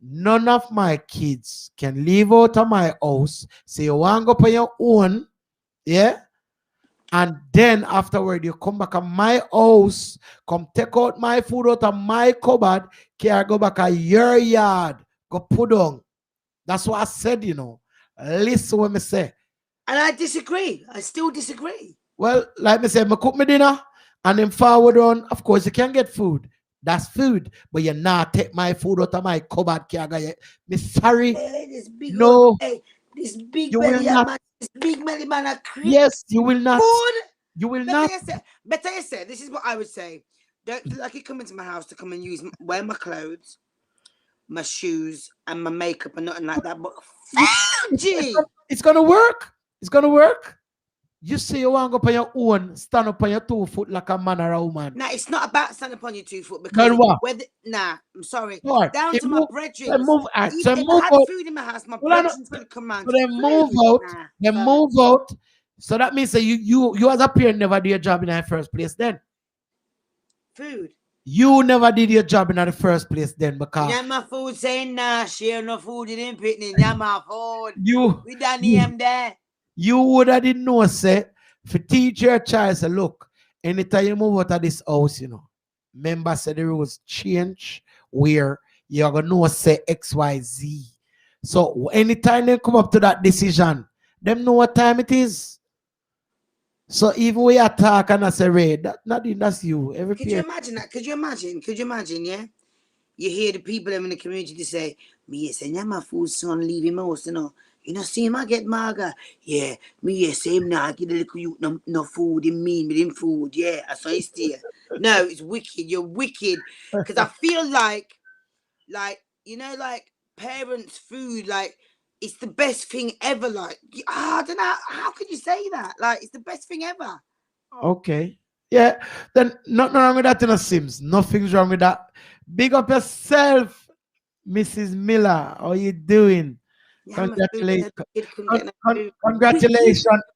none of my kids can leave out of my house. Say you want to go on your own, yeah? And then afterward, you come back to my house, come take out my food out of my cupboard, can go back at your yard, go put on. That's what I said, you know. Listen what me say. And I disagree. I still disagree. Well, like me say, I cook my dinner and then forward on. Of course, you can get food. That's food. But you not take my food out of my cupboard. Me sorry. Hey, this big No. Hey, this big You belly will not. man. This big belly man are Yes, you will not. food. You will not. Better you say. This is what I would say. Don't feel like you come into my house to come and wear my clothes, my shoes, and my makeup and nothing like that. But gee, it's gonna work. It's gonna work. You say you want to go on your own, stand up on your 2 foot like a man or a woman. Nah, it's not about standing up on your 2 foot because I'm sorry. Right. Down to my brethren. Move out. Even So if move I had out. food in my house, my brethren could come round. So then move out. Then move out. So that means that you as a parent never do your job in the first place then. Food. You never did your job in the first place then, because Nyamafood saying nah, share no food in picnic. Nyamafood. We done him there. You would have didn't know, say, for teach your child, say, look, anytime you move out of this house, you know, remember, say the rules change where you're going to know, say, X, Y, Z. So anytime they come up to that decision, them know what time it is. So even when you talk and I say, Ray, that's you. Could you imagine that? Could you imagine, yeah? You hear the people in the community to say, me yes, and my food son leave him house, you know. You know, see him I get maga. Yeah, me yes, him now get a little youth no food in me with him food. Yeah, I saw his dear. No, it's wicked. You're wicked. Because I feel like, you know, like parents' food, like it's the best thing ever. Like, I don't know. How could you say that? Like, it's the best thing ever. Okay. Yeah. Then nothing wrong with that in a Sims. Nothing's wrong with that. Big up yourself, Mrs. Miller. How you doing? Congratulations.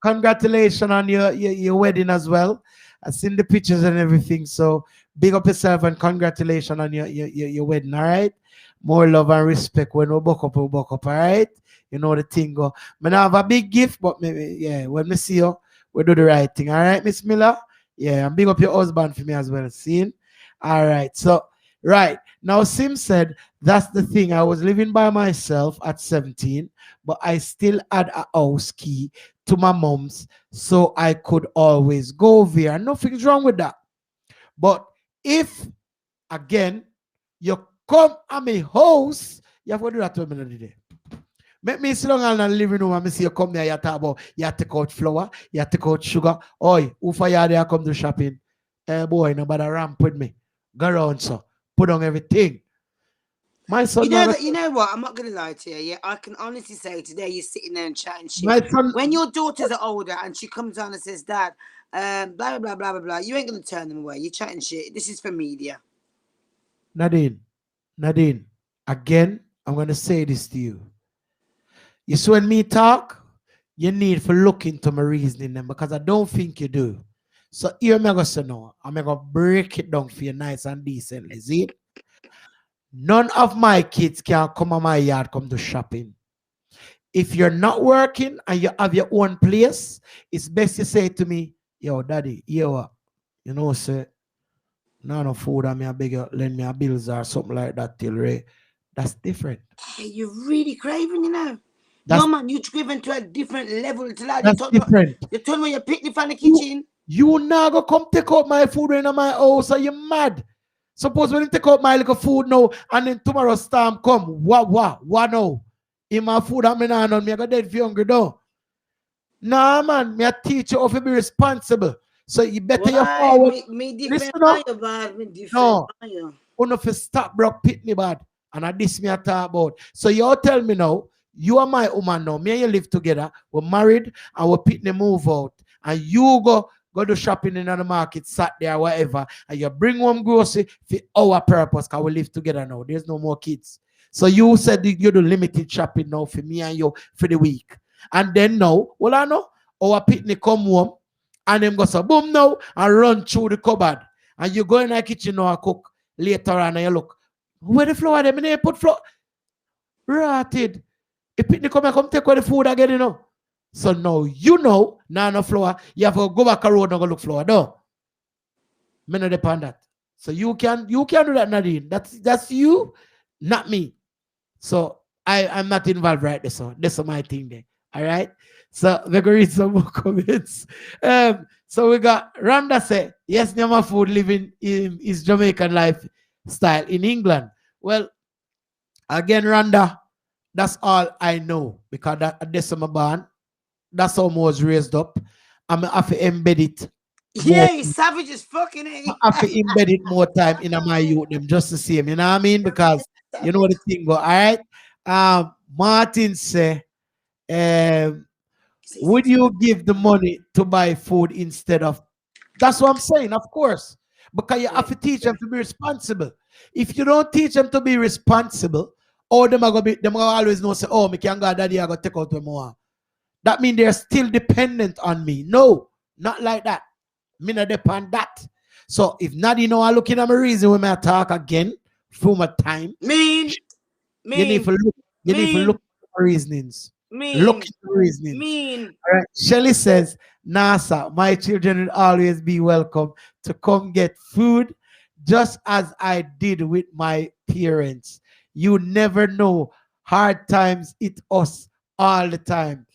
Congratulations on your wedding as well. I've seen the pictures and everything. So big up yourself and congratulations on your wedding. All right. More love and respect. When we buck up, all right. You know the thing go. I have a big gift, but maybe when we see you, we do the right thing. All right, Miss Miller. Yeah, and big up your husband for me as well. See? All right. So right now, Sim said that's the thing. I was living by myself at 17, but I still had a house key to my mom's, so I could always go there. Nothing's wrong with that. But if again you come at my house, you have to do that to me today. Make me sit down in the living room and see you come there, you talk about, you take out flour, you take out sugar. Oi, who for you there come to shopping? Boy, nobody ramp with me. Go around, so put on everything. My son, you know what? I'm not gonna lie to you. Yeah, I can honestly say today you're sitting there and chatting shit. When your daughters are older and she comes on and says, "Dad, blah blah blah blah blah blah," you ain't gonna turn them away. You're chatting shit. This is for media. Nadine, again, I'm gonna say this to you. You see, when me talk, you need to look into my reasoning them, because I don't think you do. So here I'm gonna say no. I'm gonna break it down for you nice and decently. See? None of my kids can come on my yard, come to shopping. If you're not working and you have your own place, it's best you say to me, yo, daddy, you know, say, no food, I beg you, lend me a bills or something like that till Ray. That's different. Hey, you're really craving, you know. No man, you're driven to a different level. That's different. You told me you picked it from the kitchen. You now go come take out my food in my house. Are you mad? Suppose when you take out my little food now and then tomorrow storm come. What now? In my food, I'm not on me. I got dead for hungry though. Nah, man, me a teach you how to be responsible. So you better you forward. Me different. No, you have to stop broke pitney bad. And I this me a talk about. So you tell me now, you are my woman now. Me and you live together. We're married and we're pitney move out. And you go do shopping in the market, Saturday or whatever, and you bring home grocery for our purpose, because we live together now. There's no more kids. So you said you do limited shopping now for me and you for the week. And then now, well, I know our picnic come home and them go so boom now and run through the cupboard. And you go in the kitchen now and cook later on and you look. Where the flour them? They put flour. Rotted. The picnic come take away the food again, you know. So now you know, now no flour, you have to go back a road and go look flour. No. Me not depend that. So you can do that, Nadine. That's you, not me. So I'm not involved right there. So that's my thing there. All right. So we're gonna read some more comments. So we got Randa say, yes, Nyamafood living in his Jamaican lifestyle in England. Well, again, Randa, that's all I know because that's my band. That's how I was raised up. I'm have to embed it. Yeah, he's savage as fucking it. I have to embed it more time in my youth, them just the same. You know what I mean? Because you know the thing go. All right. Martin say, would you give the money to buy food instead of? That's what I'm saying, of course. Because you have to teach them to be responsible. If you don't teach them to be responsible, all them are gonna always know say, oh, me can go daddy, I gotta take out more. That means they're still dependent on me. No, not like that. Me not depend that. So if Nadine know I looking at my reason when I talk again for my time. You need to look. You need to look for reasonings. Look for reasonings. All right. Shelly says, NASA, my children will always be welcome to come get food, just as I did with my parents. You never know. Hard times hit us all the time.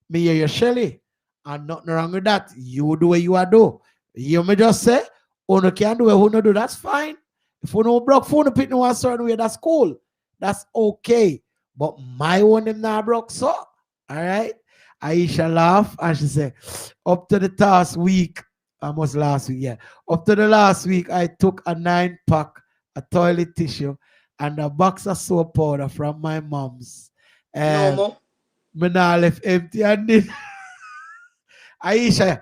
Me hear you, Shelly. And nothing wrong with that. You do what you are do. You may just say, oh, no can do what who no do. That's fine. If you no broke phone, pick no one certain way, that's cool. That's okay. But my one them not broke, so all right. Aisha laugh and she said, up to the last week, almost last week, yeah. Up to the last week, I took a 9-pack of toilet tissue and a box of soap powder from my mom's. Normal. Me now left empty handed. Aisha,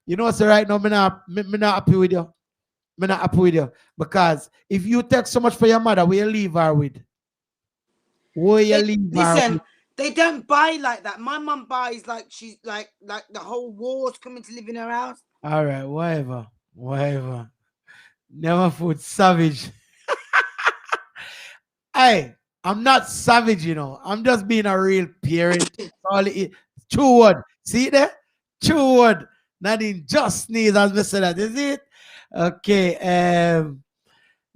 you know what's right now? Me not happy with you. Me not happy with you. Because if you take so much for your mother, where you leave her with? Where you leave her with? Listen, they don't buy like that. My mum buys like she's like the whole war's coming to live in her house. All right, whatever. Nyamafood savage. Hey, I'm not savage, you know. I'm just being a real parent. True word. See there? True word. Nadine just sneeze as me say that. Is it? Okay.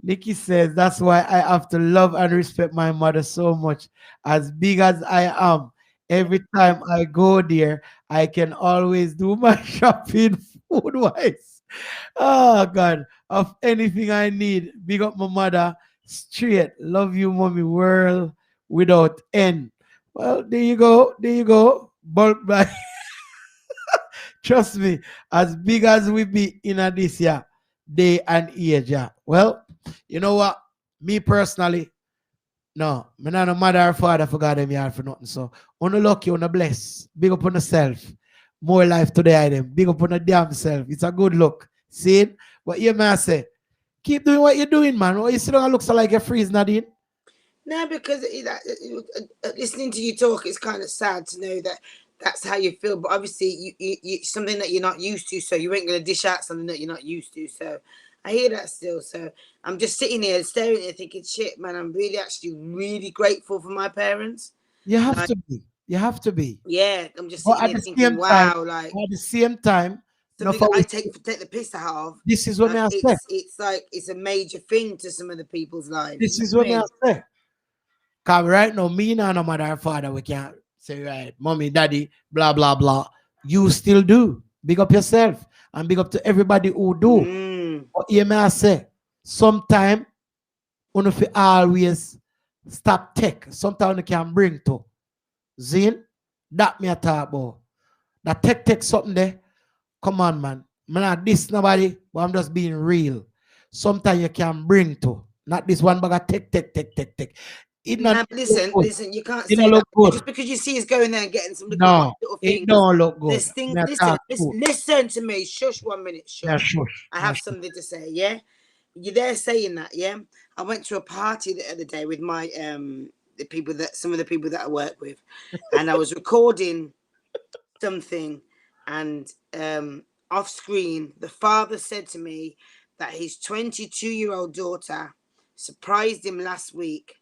Nikki says that's why I have to love and respect my mother so much. As big as I am, every time I go there, I can always do my shopping food-wise. Oh God, of anything I need. Big up my mother. Straight. Love you, mommy. World without end. Well, there you go. Bulk by. Trust me, as big as we be in this year, day and age. Yeah. Well, you know what? Me personally, no, me not no mother or father forgot them yard for nothing. So, on the lucky, on the bless. Big up on yourself. More life to the item. Big up on the damn self. It's a good look. See it? But you may say, keep doing what you're doing, man. Or you still don't look so like you're freeze, Nadine? No, because listening to you talk, it's kind of sad to know that that's how you feel. But obviously, you something that you're not used to, so you ain't going to dish out something that you're not used to. So I hear that still. So I'm just sitting here staring at it thinking, shit, man, I'm really actually really grateful for my parents. You have to be. You have to be. Yeah, I'm just sitting here thinking, wow, like at the same time, I take the piss out of. This is what I say. It's like it's a major thing to some of the people's lives. This is what I say. Cause right now, me and no mother or father, we can't say right, mommy, daddy, blah blah blah. You still do. Big up yourself and big up to everybody who do. But you may say, sometime you have to always stop tech. Sometimes you can bring to. Zin, that me a talk about. That tech something there. Come on, man. I'm not this nobody, but I'm just being real. Sometimes you can bring to. Not this one bag of tech. Listen, you can't say that just because you see us going there and getting some little things. It don't look good. Listen to me. Shush 1 minute. Shush. Yeah, shush. I have something to say, yeah? You're there saying that, yeah? I went to a party the other day with my some of the people that I work with, and I was recording something, and off screen, the father said to me that his 22-year-old daughter surprised him last week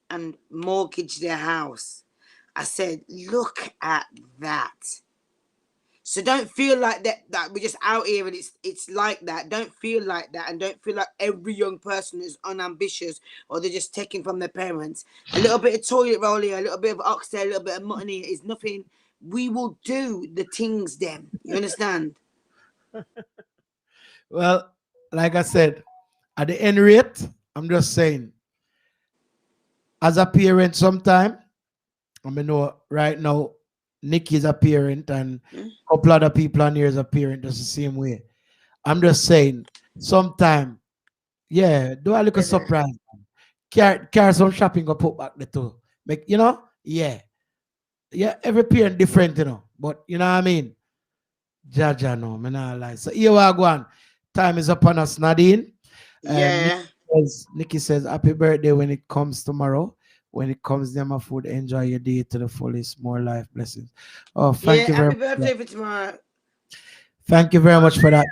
and mortgaged their house. I said, look at that. So don't feel like that we're just out here and it's like that. Don't feel like that, and don't feel like every young person is unambitious or they're just taking from their parents. A little bit of toilet roll here, a little bit of oxtail, a little bit of mutton here is nothing. We will do the things then. You understand? Well, like I said, at the end rate, I'm just saying, as a parent sometime, I know right now, Nikki's a parent and a couple other people on here is a parent just the same way. I'm just saying, sometime, yeah, do a little surprise. Carry some shopping, go put back the two. Make, yeah. Yeah, every parent different, but you know what I mean? Jaja, no, me not lie. So here we go on. Time is upon us, Nadine. Yeah. Nikki says, happy birthday when it comes tomorrow. When it comes Nyamafood, enjoy your day to the fullest. More life blessings. Oh, thank you very much. Happy birthday for tomorrow. Thank you very much for that.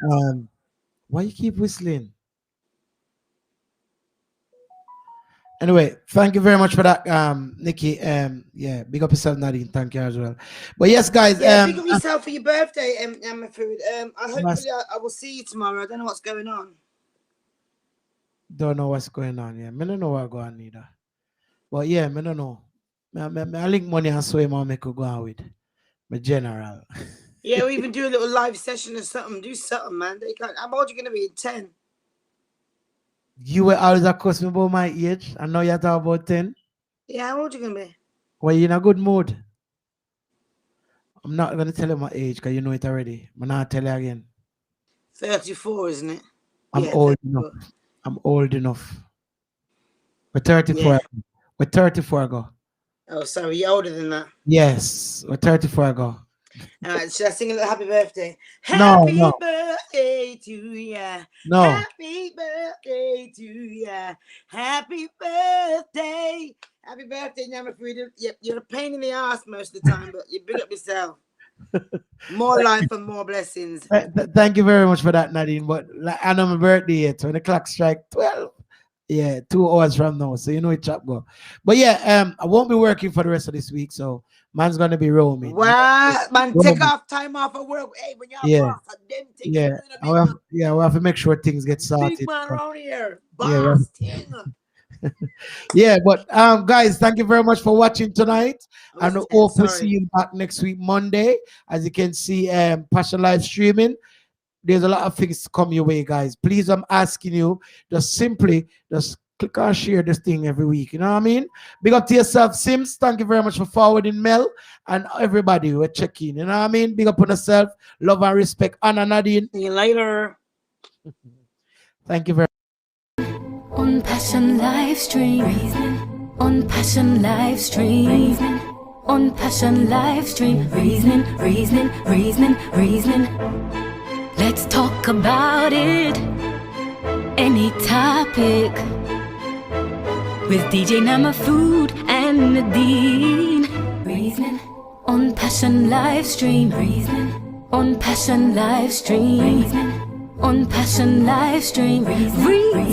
Why you keep whistling? Anyway, thank you very much for that, Nikki. Yeah, big up yourself, Nadine. Thank you as well. But yes, guys. Yeah, big up yourself for your birthday, Nyamafood. I will see you tomorrow. I don't know what's going on. Don't know what's going on. Yeah, I don't know what's going on either. But yeah, I don't know. I link money and so I make go on with my general. Yeah, we even do a little live session or something. Do something, man. They can't. How old are you gonna be? 10. You were always accusing me about my age. I know you're talking about 10. Yeah, how old are you gonna be? Well, you're in a good mood. I'm not gonna tell you my age because you know it already. I'm not tell you again. 34, isn't it? I'm old 34. Enough. I'm old enough. We're 34. Yeah. We're 34 ago. Oh, sorry, you're older than that. Yes, we're 34 ago. All right, should I sing a little happy birthday? Happy birthday to ya. No. Happy birthday to ya. Happy birthday. Happy birthday, Nyamafood. Yep, you're a pain in the ass most of the time, but you big up yourself. More life and more blessings. Thank you very much for that, Nadine. But I know my birthday yet. When the clock strike 12. Yeah, 2 hours from now. So you know it chop go. But yeah, I won't be working for the rest of this week. So man's gonna be roaming. What? Man, take off time off of work. Hey, when you're off, them things we have to make sure things get started. Big man around here. Boss yeah, but guys, thank you very much for watching tonight. And hope we see you back next week, Monday. As you can see, Passion live streaming. There's a lot of things to come your way, guys. Please, I'm asking you, just click and share this thing every week. You know what I mean? Big up to yourself, Sims. Thank you very much for forwarding Mel and everybody who are checking. You know what I mean? Big up on yourself. Love and respect. Anna Nadine. See you later. Thank you very much. On Passion live stream. On Passion live stream. On Passion live stream. Reasoning. Let's talk about it. Any topic. With DJ Nyamafood and Nadine. Reasoning on Passion live stream. Reasoning on Passion live stream. Reasoning on Passion live stream. Reasoning.